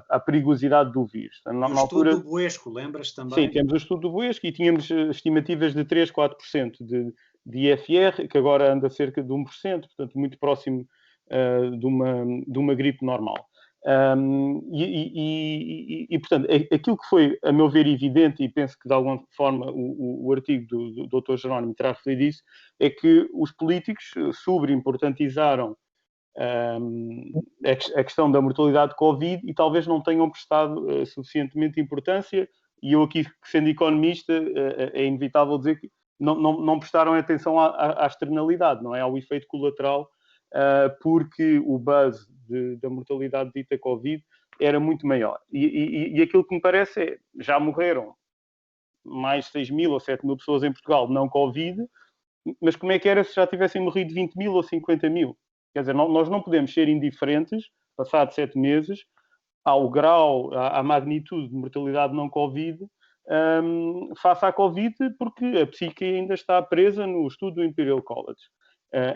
à perigosidade do vírus. Na altura, do Buesco, lembras também? Sim, temos o estudo do Buesco e tínhamos estimativas de 3, 4% de IFR, que agora anda cerca de 1%, portanto muito próximo de uma gripe normal. Portanto, aquilo que foi, a meu ver, evidente, e penso que de alguma forma o artigo do Dr. Jerónimo terá referido isso, é que os políticos sobreimportantizaram a questão da mortalidade de Covid e talvez não tenham prestado suficientemente importância, e eu aqui, sendo economista, é inevitável dizer que não prestaram atenção à externalidade, não é? Ao efeito colateral, porque o buzz da mortalidade dita Covid era muito maior. E aquilo que me parece é, já morreram mais de 6.000 ou 7.000 pessoas em Portugal não Covid, mas como é que era se já tivessem morrido 20.000 ou 50.000? Quer dizer, nós não podemos ser indiferentes, passados 7 meses, ao grau, à magnitude de mortalidade não Covid, face à Covid, porque a psique ainda está presa no estudo do Imperial College.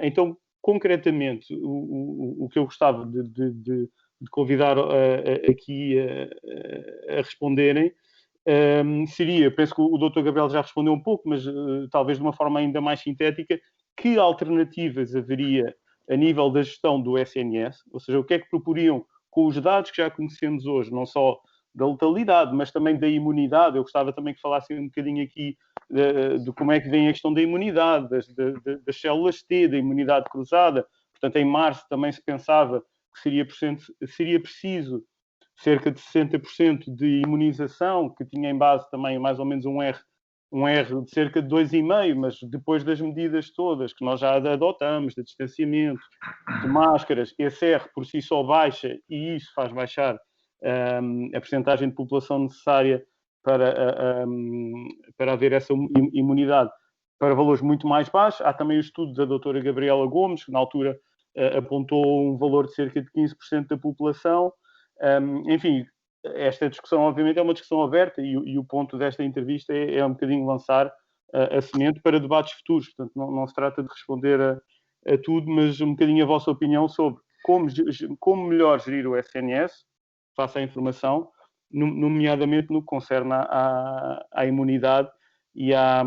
Então, concretamente, o que eu gostava de convidar aqui a responderem seria, penso que o Dr. Gabriel já respondeu um pouco, mas talvez de uma forma ainda mais sintética, que alternativas haveria a nível da gestão do SNS, ou seja, o que é que proporiam com os dados que já conhecemos hoje, não só da letalidade, mas também da imunidade. Eu gostava também que falassem um bocadinho aqui de como é que vem a questão da imunidade, das células T, da imunidade cruzada. Portanto, em março também se pensava que seria preciso cerca de 60% de imunização, que tinha em base também mais ou menos um R de cerca de 2,5, mas depois das medidas todas que nós já adotamos, de distanciamento, de máscaras, esse R por si só baixa, e isso faz baixar a percentagem de população necessária para haver essa imunidade para valores muito mais baixos. Há também o estudo da doutora Gabriela Gomes, que na altura apontou um valor de cerca de 15% da população. Enfim, esta discussão obviamente é uma discussão aberta e o ponto desta entrevista é um bocadinho lançar a semente para debates futuros. Portanto, não se trata de responder a tudo, mas um bocadinho a vossa opinião sobre como melhor gerir o SNS face à informação, nomeadamente no que concerne à imunidade e à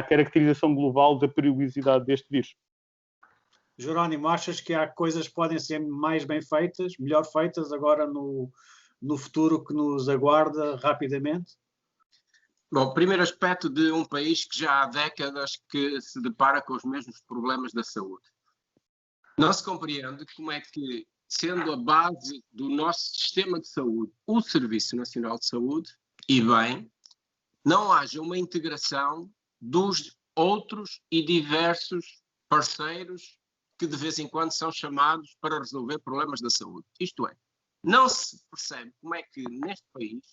caracterização global da perigosidade deste vírus. Jerónimo, achas que há coisas que podem ser mais bem feitas, melhor feitas agora no futuro que nos aguarda rapidamente? Bom, primeiro aspecto de um país que já há décadas que se depara com os mesmos problemas da saúde. Não se compreende como é que, sendo a base do nosso sistema de saúde o Serviço Nacional de Saúde, e bem, não haja uma integração dos outros e diversos parceiros que de vez em quando são chamados para resolver problemas da saúde. Isto é, não se percebe como é que neste país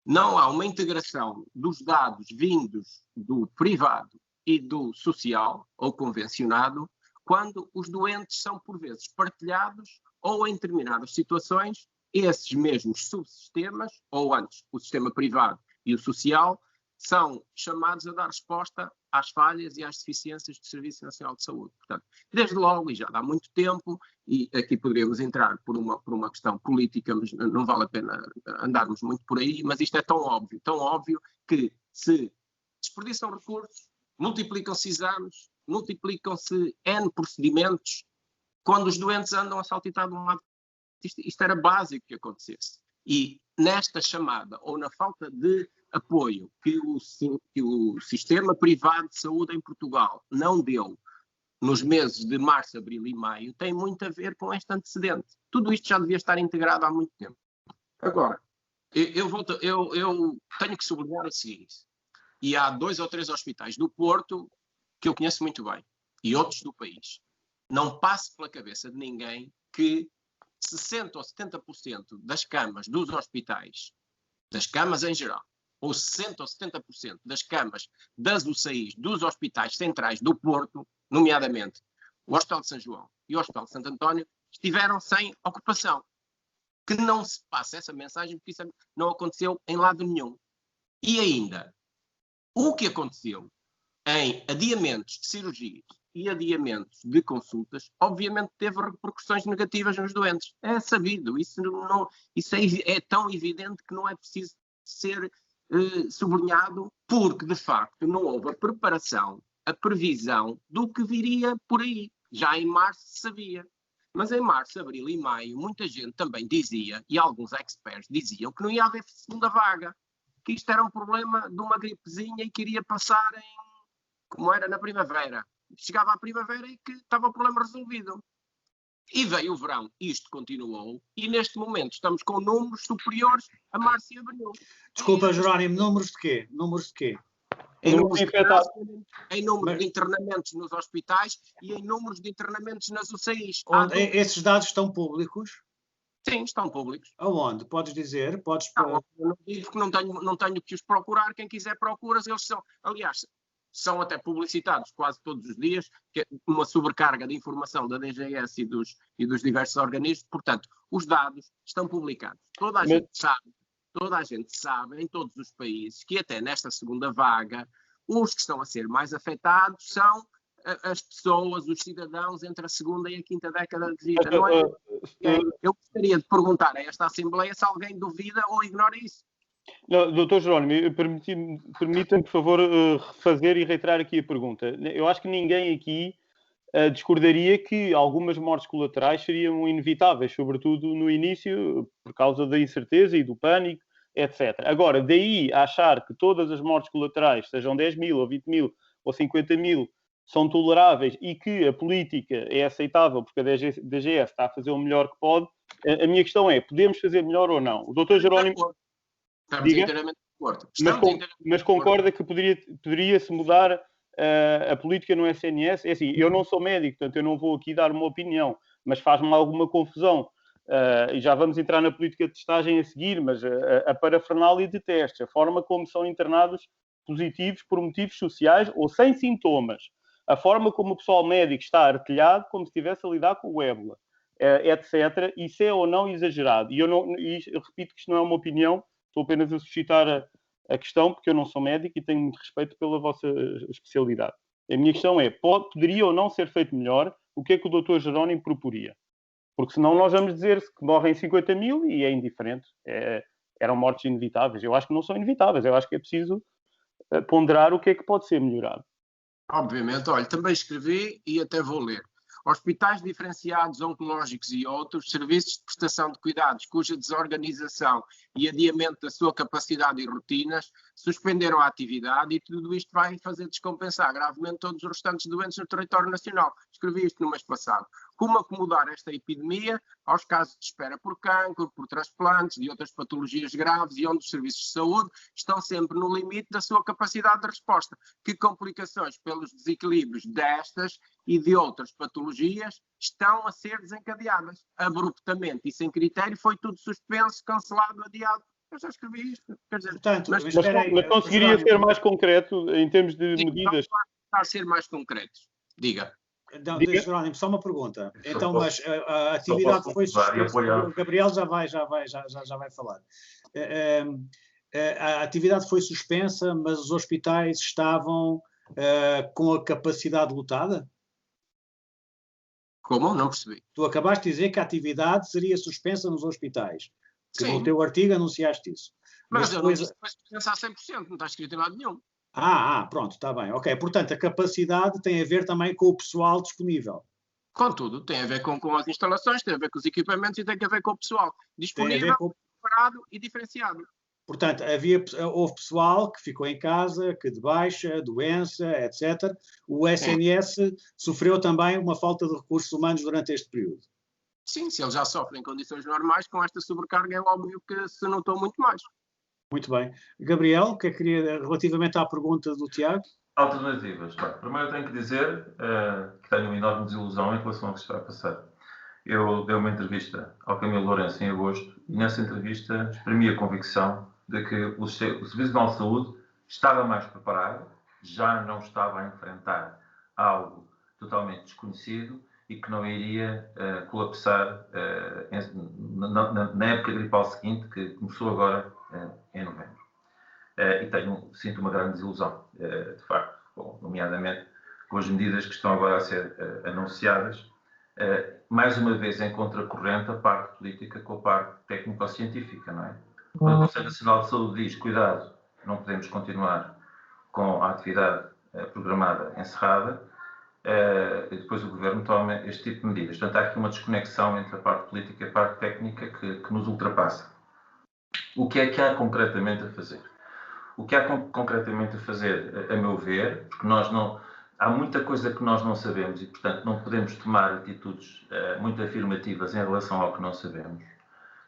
não há uma integração dos dados vindos do privado e do social ou convencionado, quando os doentes são por vezes partilhados ou em determinadas situações esses mesmos subsistemas, ou antes o sistema privado e o social, são chamados a dar resposta às falhas e às deficiências do Serviço Nacional de Saúde. Portanto, desde logo, e já há muito tempo, e aqui poderíamos entrar por uma questão política, mas não vale a pena andarmos muito por aí, mas isto é tão óbvio que se desperdiçam recursos, multiplicam-se exames, multiplicam-se N procedimentos, quando os doentes andam a saltitar de um lado. Isto era básico que acontecesse. E nesta chamada, ou na falta de apoio que o sistema privado de saúde em Portugal não deu nos meses de março, abril e maio, tem muito a ver com este antecedente. Tudo isto já devia estar integrado há muito tempo. Agora, eu tenho que sublinhar o seguinte, e há 2 ou 3 hospitais do Porto que eu conheço muito bem, e outros do país. Não passe pela cabeça de ninguém que 60% ou 70% das camas dos hospitais, das camas em geral, ou 60% ou 70% das camas das UCIs dos hospitais centrais do Porto, nomeadamente o Hospital de São João e o Hospital de Santo António, estiveram sem ocupação. Que não se passe essa mensagem, porque isso não aconteceu em lado nenhum. E ainda, o que aconteceu em adiamentos de cirurgias e adiamentos de consultas, obviamente teve repercussões negativas nos doentes. É sabido, isso é tão evidente que não é preciso ser sublinhado, porque de facto não houve a preparação, a previsão do que viria por aí. Já em março se sabia. Mas em março, abril e maio, muita gente também dizia, e alguns experts diziam, que não ia haver segunda vaga, que isto era um problema de uma gripezinha e que iria passar como era na primavera. Chegava à primavera e que estava o problema resolvido. E veio o verão, isto continuou, e neste momento estamos com números superiores a março e abril. Desculpa, Jerónimo, números de quê? Números de quê? Em números de casos, em números de internamentos nos hospitais e em números de internamentos nas UCIs. Esses dados estão públicos? Sim, estão públicos. Aonde? Podes dizer? Eu não digo que não tenho que os procurar. Quem quiser procura, eles são. Aliás, são até publicitados quase todos os dias, que é uma sobrecarga de informação da DGS e dos diversos organismos. Portanto, os dados estão publicados. Toda a gente sabe, em todos os países, que até nesta segunda vaga, os que estão a ser mais afetados são as pessoas, os cidadãos, entre a segunda e a quinta década de vida. Não é? Eu gostaria de perguntar a esta Assembleia se alguém duvida ou ignora isso. Não, Dr. Jerónimo, permita-me, por favor, refazer e reiterar aqui a pergunta. Eu acho que ninguém aqui discordaria que algumas mortes colaterais seriam inevitáveis, sobretudo no início, por causa da incerteza e do pânico, etc. Agora, daí a achar que todas as mortes colaterais, sejam 10 mil, ou 20 mil, ou 50 mil, são toleráveis e que a política é aceitável porque a DGS está a fazer o melhor que pode, a minha questão é, podemos fazer melhor ou não? O Dr. Jerónimo... Estamos inteiramente de acordo. Mas concorda que poderia-se mudar a política no SNS? É assim, eu não sou médico, portanto eu não vou aqui dar uma opinião, mas faz-me alguma confusão. E já vamos entrar na política de testagem a seguir, mas a parafernália de testes, a forma como são internados positivos por motivos sociais ou sem sintomas, a forma como o pessoal médico está artilhado como se estivesse a lidar com o ébola, etc. Isso é ou não exagerado? E eu repito que isto não é uma opinião, estou apenas a suscitar a questão, porque eu não sou médico e tenho muito respeito pela vossa especialidade. A minha questão é, poderia ou não ser feito melhor? O que é que o Dr. Jerónimo proporia? Porque senão nós vamos dizer que morrem 50 mil e é indiferente. Eram mortes inevitáveis. Eu acho que não são inevitáveis. Eu acho que é preciso ponderar o que é que pode ser melhorado. Obviamente, olha, também escrevi e até vou ler. Hospitais diferenciados, oncológicos e outros, serviços de prestação de cuidados cuja desorganização e adiamento da sua capacidade e rotinas suspenderam a atividade e tudo isto vai fazer descompensar gravemente todos os restantes doentes no território nacional. Escrevi isto no mês passado. Como acomodar esta epidemia aos casos de espera por cancro, por transplantes e outras patologias graves e onde os serviços de saúde estão sempre no limite da sua capacidade de resposta. Que complicações pelos desequilíbrios destas e de outras patologias estão a ser desencadeadas. Abruptamente e sem critério foi tudo suspenso, cancelado, adiado. Eu já escrevi isto. Quer dizer, portanto, mas conseguiria ser mais concreto em termos de medidas? Está a ser mais concretos. Diga. Não, Jerónimo, só uma pergunta. Então, mas a atividade foi suspensa. O Gabriel já vai falar. A atividade foi suspensa, mas os hospitais estavam com a capacidade lotada? Como? Não percebi. Tu acabaste de dizer que a atividade seria suspensa nos hospitais. Que no teu artigo anunciaste isso. Mas eu não disse que foi suspensa a 100%, não está escrito em lado nenhum. Pronto, está bem. Ok, portanto, a capacidade tem a ver também com o pessoal disponível. Contudo, tem a ver com as instalações, tem a ver com os equipamentos e tem a ver com o pessoal disponível, preparado e diferenciado. Portanto, houve pessoal que ficou em casa, que de baixa, doença, etc. O SNS sofreu também uma falta de recursos humanos durante este período. Sim, se eles já sofrem em condições normais, com esta sobrecarga é óbvio que se notou muito mais. Muito bem. Gabriel, o que é que queria relativamente à pergunta do Tiago? Alternativas. Bem, primeiro eu tenho que dizer que tenho uma enorme desilusão em relação ao que está a passar. Eu dei uma entrevista ao Camilo Lourenço em agosto e nessa entrevista exprimi a convicção de que o Serviço Nacional de Saúde estava mais preparado, já não estava a enfrentar algo totalmente desconhecido e que não iria colapsar na época gripal seguinte, que começou agora em novembro. E sinto uma grande desilusão, de facto, nomeadamente com as medidas que estão agora a ser anunciadas, mais uma vez em contracorrente a parte política com a parte técnico-científica, não é? Quando o Conselho Nacional de Saúde diz, cuidado, não podemos continuar com a atividade programada encerrada, e depois o Governo toma este tipo de medidas. Portanto, há aqui uma desconexão entre a parte política e a parte técnica que nos ultrapassa. O que é que há concretamente a fazer? O que há concretamente a fazer, a meu ver, porque há muita coisa que nós não sabemos e, portanto, não podemos tomar atitudes muito afirmativas em relação ao que não sabemos.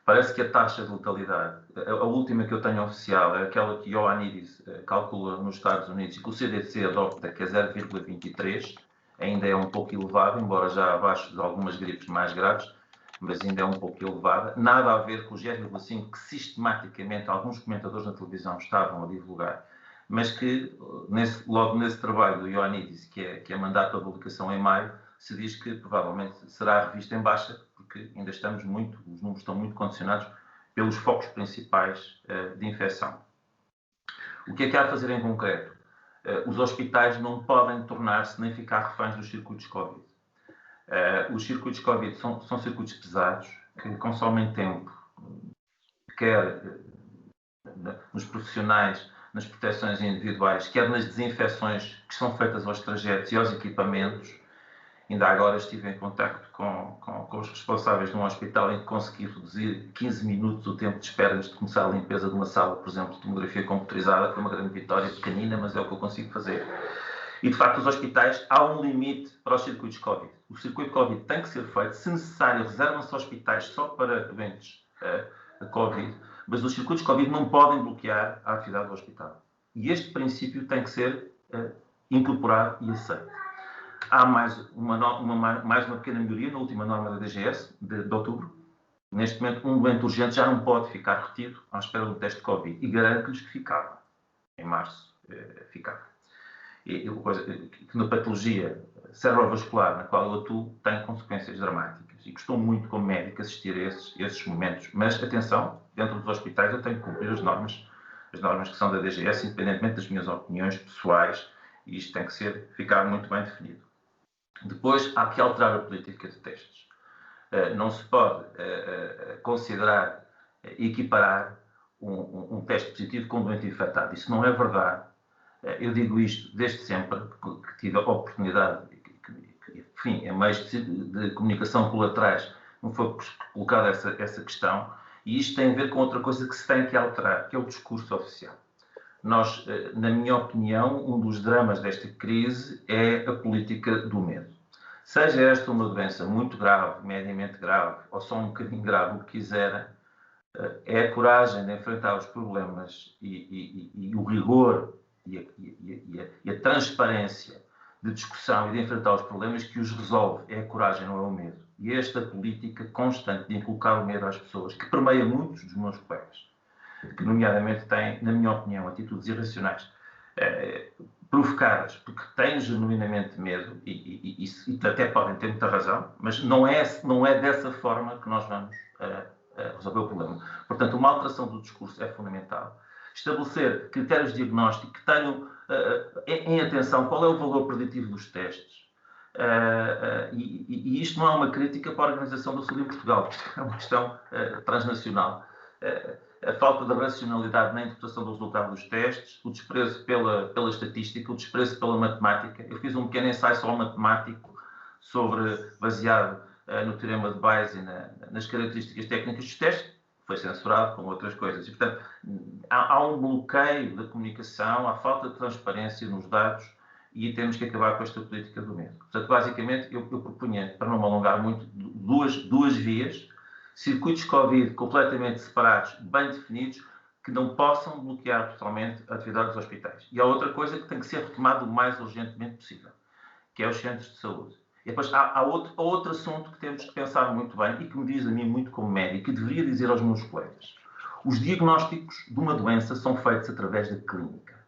Parece que a taxa de letalidade, a última que eu tenho oficial, é aquela que o Ioannidis calcula nos Estados Unidos e que o CDC adopta, que é 0,23, ainda é um pouco elevado, embora já abaixo de algumas gripes mais graves, mas ainda é um pouco elevada. Nada a ver com o 0,5 que sistematicamente alguns comentadores na televisão estavam a divulgar, mas que logo nesse trabalho do Ioannidis, que é mandado para publicação em maio, se diz que provavelmente será revista em baixa, porque ainda os números estão muito condicionados pelos focos principais de infecção. O que é que há a fazer em concreto? Os hospitais não podem tornar-se nem ficar reféns dos circuitos Covid. Os circuitos Covid são circuitos pesados, que consomem tempo, quer nos profissionais, nas proteções individuais, quer nas desinfecções que são feitas aos trajetos e aos equipamentos. Ainda agora estive em contacto com os responsáveis de um hospital em que consegui reduzir 15 minutos o tempo de espera antes de começar a limpeza de uma sala, por exemplo, de tomografia computerizada. Foi uma grande vitória, pequenina, mas é o que eu consigo fazer. E, de facto, os hospitais, há um limite para os circuitos Covid. O circuito Covid tem que ser feito. Se necessário, reservam-se hospitais só para doentes Covid, mas os circuitos Covid não podem bloquear a atividade do hospital. E este princípio tem que ser incorporado e aceito. Há mais uma pequena melhoria na última norma da DGS, de outubro. Neste momento, um doente urgente já não pode ficar retido à espera do teste de Covid. E garanto-lhes que ficava. Em março, ficava. E na patologia cerebrovascular na qual eu atuo tem consequências dramáticas. E costumo muito, como médico, assistir a esses momentos. Mas, atenção, dentro dos hospitais eu tenho que cumprir as normas que são da DGS, independentemente das minhas opiniões pessoais, e isto tem que ficar muito bem definido. Depois, há que alterar a política de testes. Não se pode considerar, equiparar um teste positivo com um doente infectado. Isso não é verdade. Eu digo isto desde sempre, que tive a oportunidade, enfim, em meios de comunicação colaterais, não foi colocada essa questão, e isto tem a ver com outra coisa que se tem que alterar, que é o discurso oficial. Nós, na minha opinião, um dos dramas desta crise é a política do medo. Seja esta uma doença muito grave, mediamente grave, ou só um bocadinho grave, o que quiserem, é a coragem de enfrentar os problemas e o rigor e a transparência de discussão e de enfrentar os problemas que os resolve. É a coragem, não é o medo. E esta política constante de inculcar o medo às pessoas, que permeia muitos dos meus colegas, que nomeadamente têm, na minha opinião, atitudes irracionais, provocadas porque têm genuinamente medo e até podem ter muita razão, mas não é dessa forma que nós vamos resolver o problema. Portanto, uma alteração do discurso é fundamental. Estabelecer critérios de diagnóstico que tenham em atenção qual é o valor preditivo dos testes. E isto não é uma crítica para a Organização da Saúde em Portugal, é uma questão transnacional. A falta de racionalidade na interpretação do resultado dos testes, o desprezo pela estatística, o desprezo pela matemática. Eu fiz um pequeno ensaio só matemático baseado no teorema de Bayes e nas características técnicas dos testes. Foi censurado com outras coisas. E, portanto, há um bloqueio da comunicação, há falta de transparência nos dados e temos que acabar com esta política do medo. Portanto, basicamente, eu propunha, para não me alongar muito, duas vias, circuitos Covid completamente separados, bem definidos, que não possam bloquear totalmente a atividade dos hospitais. E há outra coisa que tem que ser retomada o mais urgentemente possível, que é os centros de saúde. E depois há outro assunto que temos que pensar muito bem e que me diz a mim muito como médico e deveria dizer aos meus colegas. Os diagnósticos de uma doença são feitos através da clínica.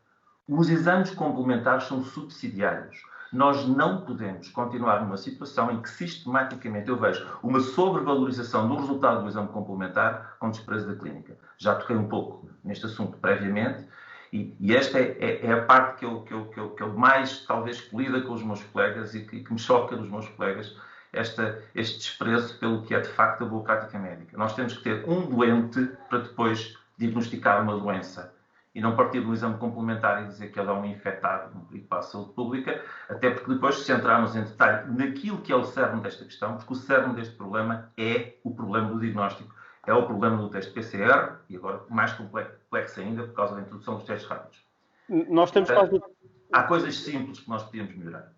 Os exames complementares são subsidiários. Nós não podemos continuar numa situação em que sistematicamente eu vejo uma sobrevalorização do resultado do exame complementar com desprezo da clínica. Já toquei um pouco neste assunto previamente E esta é a parte que eu mais, talvez, colida com os meus colegas e que me choca dos meus colegas, este desprezo pelo que é, de facto, a boa prática médica. Nós temos que ter um doente para depois diagnosticar uma doença e não partir do exame complementar e dizer que ele é um infectado no perigo para a saúde pública, até porque depois, se entrarmos em detalhe naquilo que é o cerne desta questão, porque o cerne deste problema é o problema do diagnóstico, é o problema do teste PCR, e agora mais complexo ainda por causa da introdução dos testes rápidos. Nós temos quase... Há coisas simples que nós podíamos melhorar.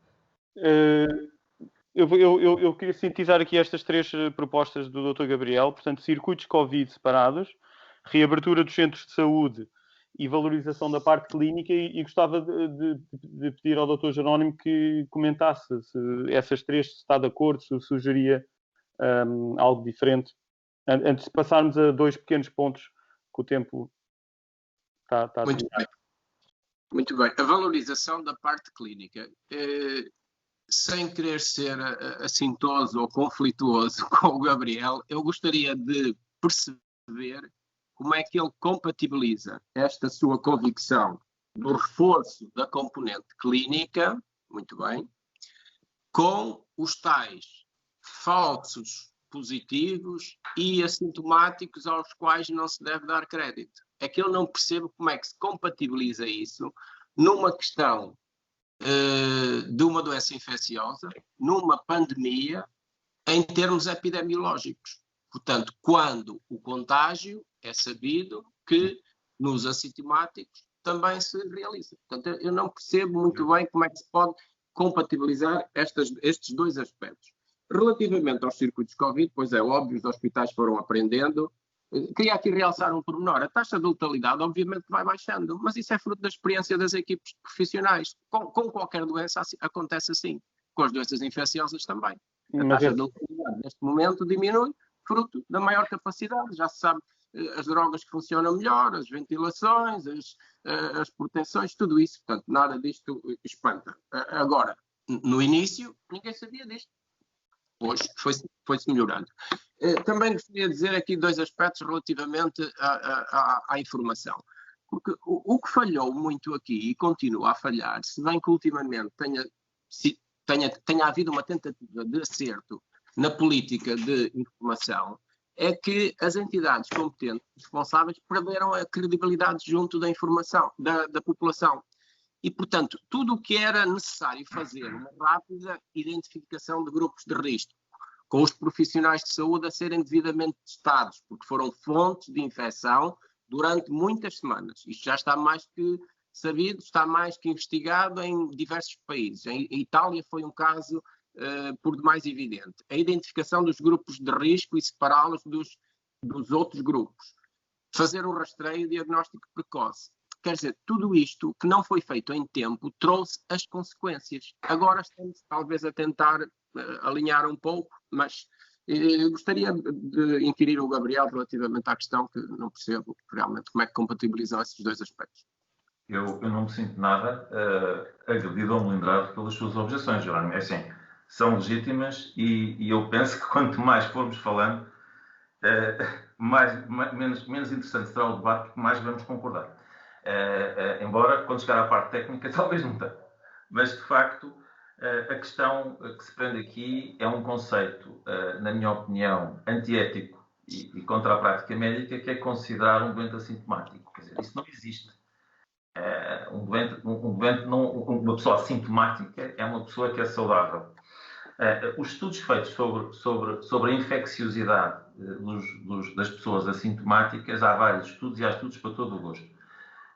Eu queria sintetizar aqui estas 3 propostas do Dr. Gabriel. Portanto, circuitos Covid separados, reabertura dos centros de saúde e valorização da parte clínica. E gostava de pedir ao Dr. Jerónimo que comentasse se essas 3 se está de acordo, se sugeria algo diferente. Antes de passarmos a 2 pequenos pontos que o tempo está a terminar. Muito bem. A valorização da parte clínica. Sem querer ser assintoso ou conflituoso com o Gabriel, eu gostaria de perceber como é que ele compatibiliza esta sua convicção do reforço da componente clínica, muito bem, com os tais falsos positivos e assintomáticos aos quais não se deve dar crédito. É que eu não percebo como é que se compatibiliza isso numa questão de uma doença infecciosa, numa pandemia, em termos epidemiológicos. Portanto, quando o contágio é sabido que nos assintomáticos também se realiza. Portanto, eu não percebo muito bem como é que se pode compatibilizar estes 2 aspectos. Relativamente aos circuitos Covid, pois é óbvio, os hospitais foram aprendendo. Queria aqui realçar um pormenor. A taxa de letalidade, obviamente, vai baixando, mas isso é fruto da experiência das equipes profissionais. Com qualquer doença acontece assim. Com as doenças infecciosas também. A taxa de letalidade, neste momento, diminui, fruto da maior capacidade. Já se sabe as drogas que funcionam melhor, as ventilações, as proteções, tudo isso. Portanto, nada disto espanta. Agora, no início, ninguém sabia disto. Hoje foi-se melhorando. Também gostaria de dizer aqui 2 aspectos relativamente à informação. Porque o que falhou muito aqui e continua a falhar, se bem que ultimamente tenha havido uma tentativa de acerto na política de informação, é que as entidades competentes responsáveis perderam a credibilidade junto da informação, da população. E, portanto, tudo o que era necessário fazer, uma rápida identificação de grupos de risco, com os profissionais de saúde a serem devidamente testados, porque foram fontes de infecção durante muitas semanas. Isto já está mais que sabido, está mais que investigado em diversos países. Em Itália foi um caso por demais evidente. A identificação dos grupos de risco e separá-los dos outros grupos. Fazer um rastreio e diagnóstico precoce. Quer dizer, tudo isto que não foi feito em tempo trouxe as consequências. Agora estamos talvez a tentar alinhar um pouco, mas gostaria de inquirir o Gabriel relativamente à questão que não percebo realmente como é que compatibilizam esses 2 aspectos. Eu não me sinto nada agredido ou melindrado pelas suas objeções, Jerónimo. É assim, são legítimas e eu penso que quanto mais formos falando, menos interessante será o debate, porque mais vamos concordar. Embora, quando chegar à parte técnica, talvez não tenha. Mas, de facto, a questão que se prende aqui é um conceito, na minha opinião, antiético e contra a prática médica, que é considerar um doente assintomático. Quer dizer, isso não existe. Uma pessoa assintomática é uma pessoa que é saudável. Os estudos feitos sobre a infecciosidade das pessoas assintomáticas, há vários estudos e há estudos para todo o gosto.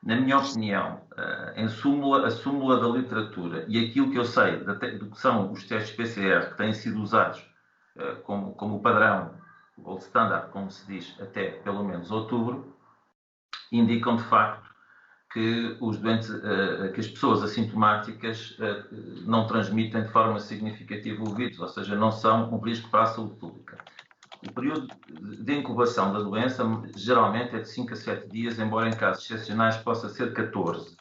Na minha opinião, a súmula da literatura e aquilo que eu sei do que são os testes PCR que têm sido usados como padrão, o gold standard, como se diz, até pelo menos outubro, indicam de facto que as pessoas assintomáticas não transmitem de forma significativa o vírus, ou seja, não são um risco para a saúde pública. O período de incubação da doença geralmente é de 5 a 7 dias, embora em casos excepcionais possa ser 14.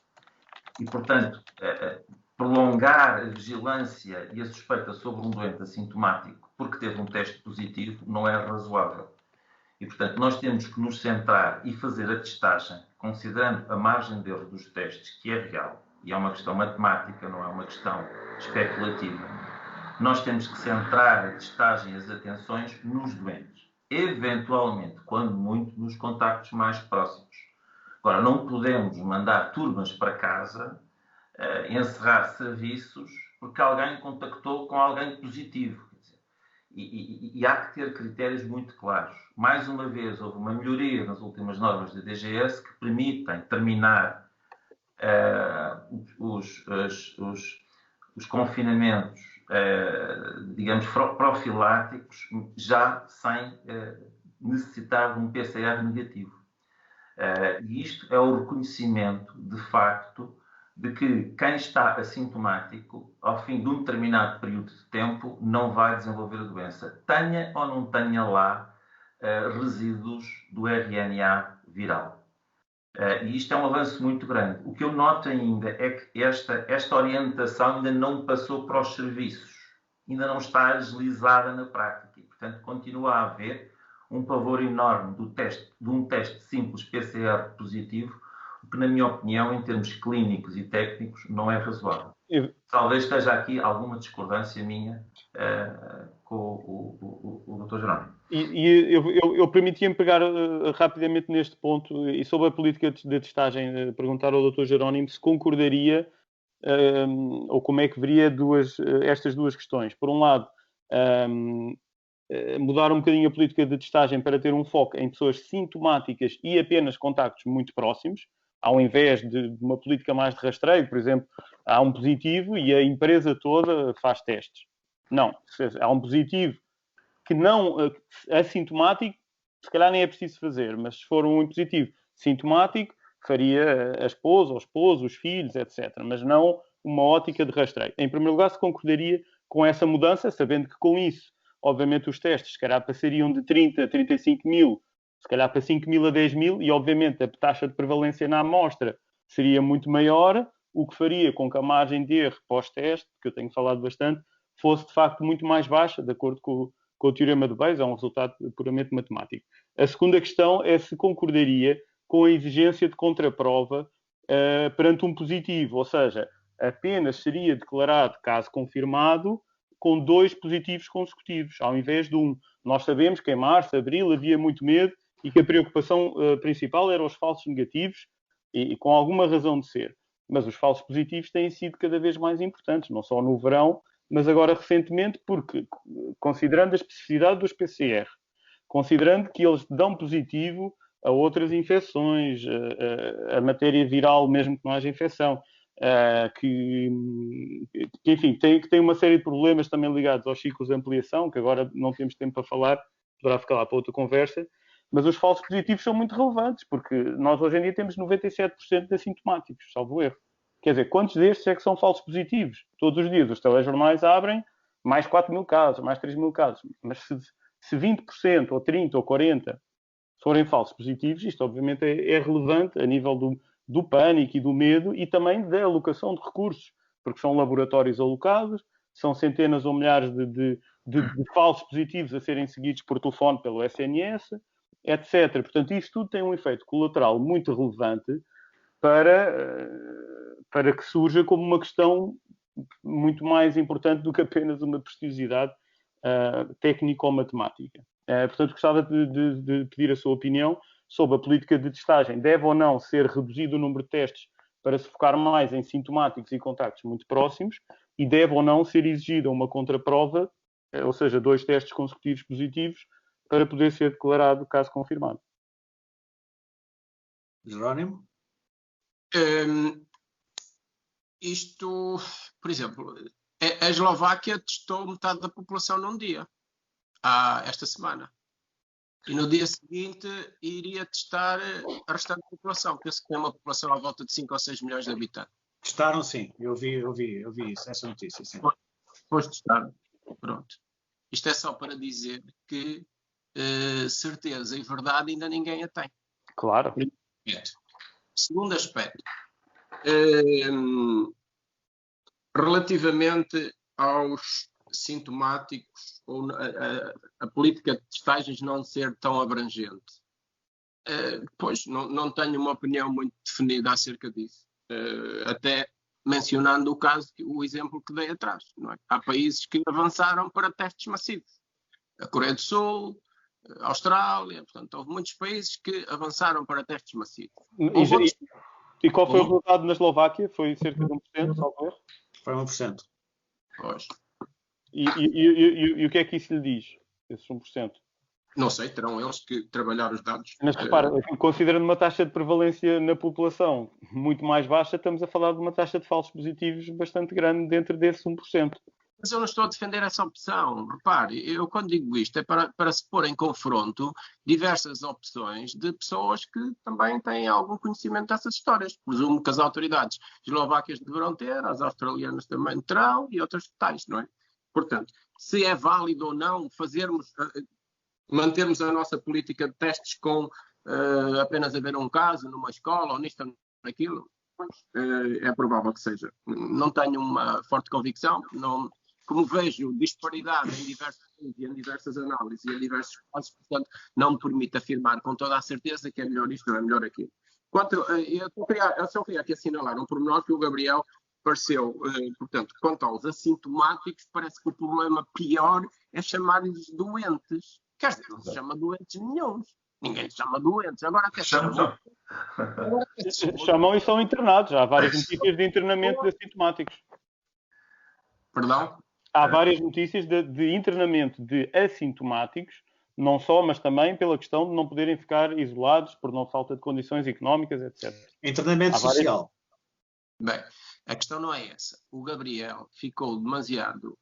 E, portanto, prolongar a vigilância e a suspeita sobre um doente assintomático porque teve um teste positivo não é razoável. E, portanto, nós temos que nos centrar e fazer a testagem, considerando a margem de erro dos testes, que é real, e é uma questão matemática, não é uma questão especulativa. Nós temos que centrar a testagem e as atenções nos doentes. Eventualmente, quando muito, nos contactos mais próximos. Agora, não podemos mandar turmas para casa, encerrar serviços, porque alguém contactou com alguém positivo. E há que ter critérios muito claros. Mais uma vez, houve uma melhoria nas últimas normas da DGS que permitem terminar os confinamentos, digamos, profiláticos, já sem necessitar de um PCR negativo. E isto é o reconhecimento, de facto, de que quem está assintomático, ao fim de um determinado período de tempo, não vai desenvolver a doença. Tenha ou não tenha lá resíduos do RNA viral. E isto é um avanço muito grande. O que eu noto ainda é que esta orientação ainda não passou para os serviços. Ainda não está agilizada na prática. E, portanto, continua a haver um pavor enorme de um teste simples PCR positivo, o que, na minha opinião, em termos clínicos e técnicos, não é razoável. Talvez esteja aqui alguma discordância minha com o Dr. Jerónimo. E eu permitia-me pegar rapidamente neste ponto, e sobre a política de testagem, perguntar ao Dr. Jerónimo se concordaria, ou como é que veria estas duas questões. Por um lado, mudar um bocadinho a política de testagem para ter um foco em pessoas sintomáticas e apenas contactos muito próximos, ao invés de uma política mais de rastreio. Por exemplo, há um positivo e a empresa toda faz testes. Não, há um positivo que não assintomático, se calhar nem é preciso fazer, mas se for um positivo sintomático, faria a esposa, o esposo, os filhos, etc. Mas não uma ótica de rastreio. Em primeiro lugar, se concordaria com essa mudança, sabendo que com isso, obviamente, os testes, se calhar, passariam de 30 a 35 mil, se calhar para 5 mil a 10 mil, e, obviamente, a taxa de prevalência na amostra seria muito maior, o que faria com que a margem de erro pós-teste, que eu tenho falado bastante, fosse, de facto, muito mais baixa, de acordo com o teorema de Bayes, é um resultado puramente matemático. A segunda questão é se concordaria com a exigência de contraprova perante um positivo, ou seja, apenas seria declarado caso confirmado com 2 positivos consecutivos, ao invés de 1. Nós sabemos que em março, abril, havia muito medo e que a preocupação principal eram os falsos negativos, e com alguma razão de ser. Mas os falsos positivos têm sido cada vez mais importantes, não só no verão, mas agora recentemente, porque, considerando a especificidade dos PCR, considerando que eles dão positivo a outras infecções, a matéria viral, mesmo que não haja infecção, que enfim, tem uma série de problemas também ligados aos ciclos de ampliação, que agora não temos tempo para falar, poderá ficar lá para outra conversa, mas os falsos positivos são muito relevantes, porque nós hoje em dia temos 97% de assintomáticos, salvo erro. Quer dizer, quantos destes é que são falsos positivos? Todos os dias os telejornais abrem mais 4 mil casos, mais 3 mil casos. Mas se 20%, ou 30%, ou 40% forem falsos positivos, isto obviamente é relevante a nível do pânico e do medo e também da alocação de recursos, porque são laboratórios alocados, são centenas ou milhares de falsos positivos a serem seguidos por telefone pelo SNS, etc. Portanto, isto tudo tem um efeito colateral muito relevante para que surja como uma questão muito mais importante do que apenas uma preciosidade técnico-matemática. Portanto, gostava de pedir a sua opinião sobre a política de testagem. Deve ou não ser reduzido o número de testes para se focar mais em sintomáticos e contactos muito próximos, e deve ou não ser exigida uma contraprova, ou seja, 2 testes consecutivos positivos, para poder ser declarado caso confirmado. Jerónimo? Isto, por exemplo, a Eslováquia testou metade da população num dia, esta semana. E no dia seguinte iria testar a restante população. Penso que tem uma população à volta de 5 ou 6 milhões de habitantes. Testaram, sim. Eu vi isso, essa notícia, sim. Depois testaram. Pronto. Isto é só para dizer que certeza e verdade ainda ninguém a tem. Claro. Segundo aspecto. Relativamente aos sintomáticos ou a política de testagens não ser tão abrangente. Pois, não tenho uma opinião muito definida acerca disso. Até mencionando o exemplo que dei atrás. Não é? Há países que avançaram para testes massivos. A Coreia do Sul, a Austrália, portanto, houve muitos países que avançaram para testes massivos. E qual foi o resultado na Eslováquia? Foi cerca de 1%, talvez? Foi 1%. Pois. E o que é que isso lhe diz, esses 1%? Não sei, terão eles que trabalhar os dados. Mas repara, considerando uma taxa de prevalência na população muito mais baixa, estamos a falar de uma taxa de falsos positivos bastante grande dentro desse 1%. Mas eu não estou a defender essa opção. Repare, eu quando digo isto é para se pôr em confronto diversas opções de pessoas que também têm algum conhecimento dessas histórias. Presumo que as autoridades eslováquias deverão ter, as australianas também terão e outras tais, não é? Portanto, se é válido ou não mantermos a nossa política de testes com apenas haver um caso numa escola ou nisto ou naquilo, é provável que seja. Não tenho uma forte convicção, como vejo disparidade em diversas análises e em diversos casos, portanto, não me permite afirmar com toda a certeza que é melhor isto ou é melhor aquilo. Eu só queria aqui assinalar um pormenor que o Gabriel pareceu, portanto, quanto aos assintomáticos, parece que o problema pior é chamar-lhes doentes. Quer dizer, não se chama doentes nenhum. Ninguém se chama doentes. Agora até chamam e são internados. Há várias notícias de internamento de assintomáticos. Perdão? Há várias notícias de internamento de assintomáticos, não só, mas também pela questão de não poderem ficar isolados por não falta de condições económicas, etc. Internamento social. Bem, a questão não é essa. O Gabriel ficou demasiado...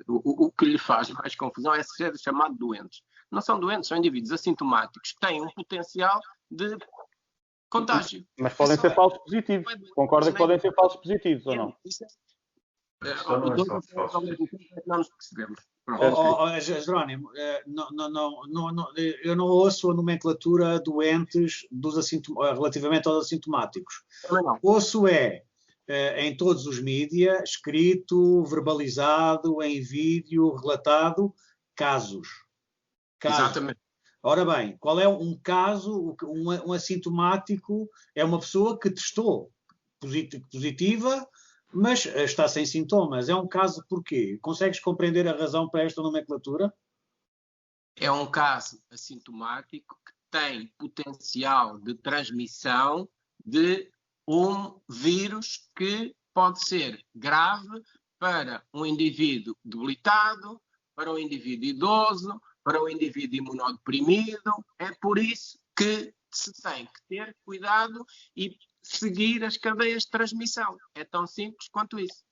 o que lhe faz mais confusão é ser chamado doentes. Não são doentes, são indivíduos assintomáticos que têm um potencial de contágio. Mas podem ser falsos positivos. Concorda que podem ser falsos positivos ou não? Não nos percebemos. Jerónimo, eu não ouço a nomenclatura doentes relativamente aos assintomáticos. Ouço em todos os mídias, escrito, verbalizado, em vídeo, relatado, casos. Exatamente. Ora bem, qual é um caso, um assintomático? É uma pessoa que testou positiva, mas está sem sintomas. É um caso porquê? Consegues compreender a razão para esta nomenclatura? É um caso assintomático que tem potencial de transmissão de um vírus que pode ser grave para um indivíduo debilitado, para um indivíduo idoso, para um indivíduo imunodeprimido. É por isso que se tem que ter cuidado e seguir as cadeias de transmissão. É tão simples quanto isso.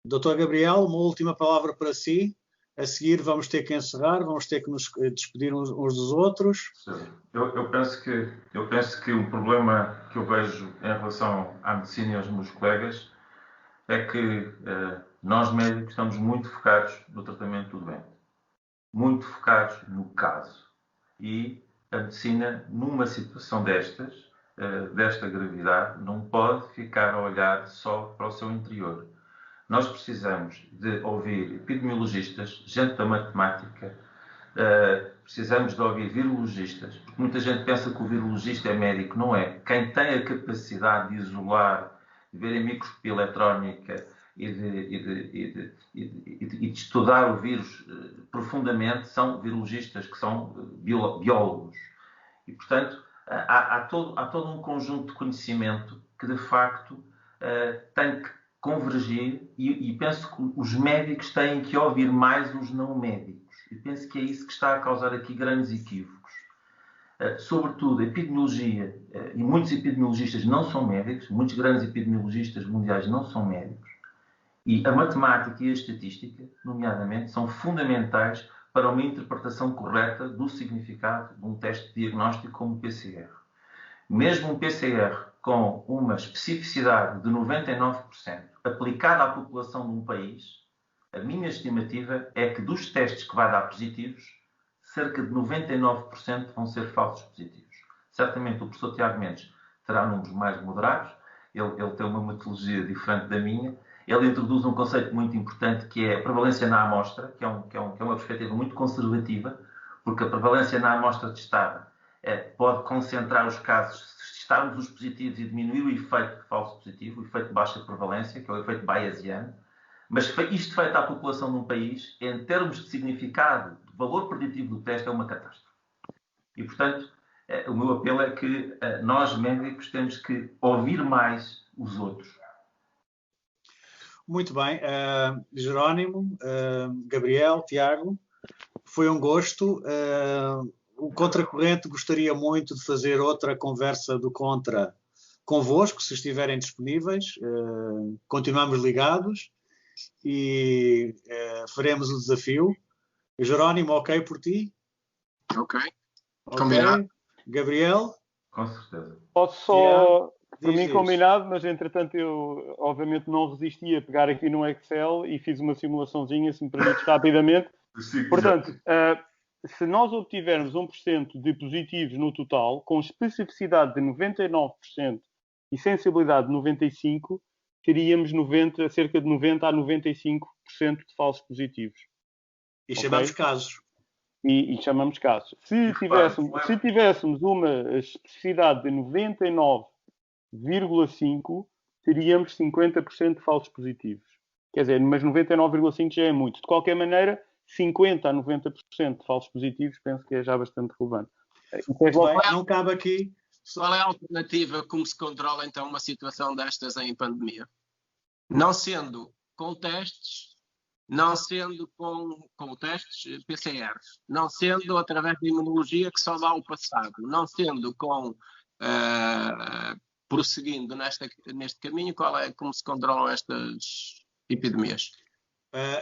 Doutor Gabriel, uma última palavra para si. A seguir vamos ter que encerrar, vamos ter que nos despedir uns dos outros. Eu penso que o problema que eu vejo em relação à medicina e aos meus colegas é que nós médicos estamos muito focados no tratamento do doente, muito focados no caso. E a medicina, numa situação desta gravidade, não pode ficar a olhar só para o seu interior. Nós precisamos de ouvir epidemiologistas, gente da matemática, precisamos de ouvir virologistas, porque muita gente pensa que o virologista é médico, não é. Quem tem a capacidade de isolar, de ver em microscopia eletrónica e de estudar o vírus profundamente, são virologistas, que são biólogos. E, portanto, há todo um conjunto de conhecimento que, de facto, tem que convergir e penso que os médicos têm que ouvir mais os não médicos. E penso que é isso que está a causar aqui grandes equívocos. Sobretudo, a epidemiologia, e muitos epidemiologistas não são médicos, muitos grandes epidemiologistas mundiais não são médicos, e a matemática e a estatística, nomeadamente, são fundamentais para uma interpretação correta do significado de um teste de diagnóstico como o PCR. Mesmo um PCR com uma especificidade de 99% aplicada à população de um país, a minha estimativa é que dos testes que vai dar positivos, cerca de 99% vão ser falsos positivos. Certamente o professor Tiago Mendes terá números mais moderados, ele tem uma metodologia diferente da minha, ele introduz um conceito muito importante que é a prevalência na amostra, que é uma perspectiva muito conservativa, porque a prevalência na amostra testada pode concentrar os casos, se testarmos os positivos e diminuir o efeito falso positivo, o efeito de baixa prevalência, que é o efeito bayesiano. Mas isto feito à população de um país, em termos de significado, de valor preditivo do teste, é uma catástrofe. E, portanto, o meu apelo é que nós, médicos, temos que ouvir mais os outros. Muito bem. Jerónimo, Gabriel, Tiago, foi um gosto. O Contracorrente gostaria muito de fazer outra conversa do Contra convosco, se estiverem disponíveis. Continuamos ligados e faremos o desafio. Jerónimo, ok por ti? Ok. Combinado. Gabriel? Com certeza. Posso só, por mim, Diz. combinado, mas entretanto eu obviamente não resisti a pegar aqui no Excel e fiz uma simulaçãozinha, se me permites, rapidamente. Portanto, se nós obtivermos 1% de positivos no total, com especificidade de 99% e sensibilidade de 95%, teríamos cerca de 90% a 95% de falsos positivos. E chamamos casos. E chamamos casos. Se tivéssemos uma especificidade de 99,5%, teríamos 50% de falsos positivos. Quer dizer, mas 99,5% já é muito. De qualquer maneira, 50% a 90% de falsos positivos penso que é já bastante relevante. Não cabe aqui. Qual é a alternativa? Como se controla então uma situação destas em pandemia? Não sendo com testes, não sendo com testes PCR, não sendo através da imunologia que só dá o passado, não sendo prosseguindo neste caminho, como se controlam estas epidemias?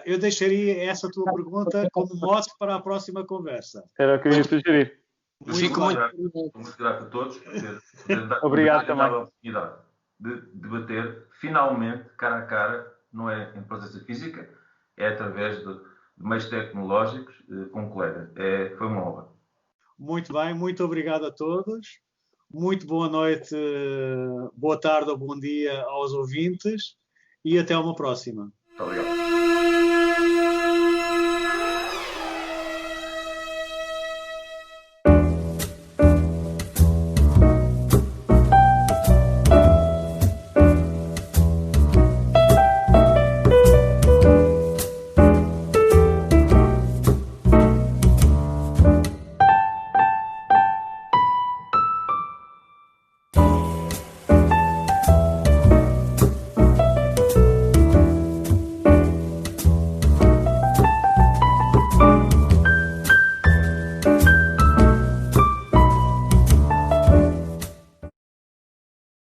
Eu deixaria essa tua pergunta como mote para a próxima conversa. Era o que eu ia sugerir. Fico muito grato a todos por Obrigado ter dado a oportunidade de debater finalmente, cara a cara, não é em presença física, é através de meios tecnológicos com colegas. Foi uma honra. Muito bem, muito obrigado a todos. Muito boa noite, boa tarde ou bom dia aos ouvintes e até uma próxima. Muito obrigado.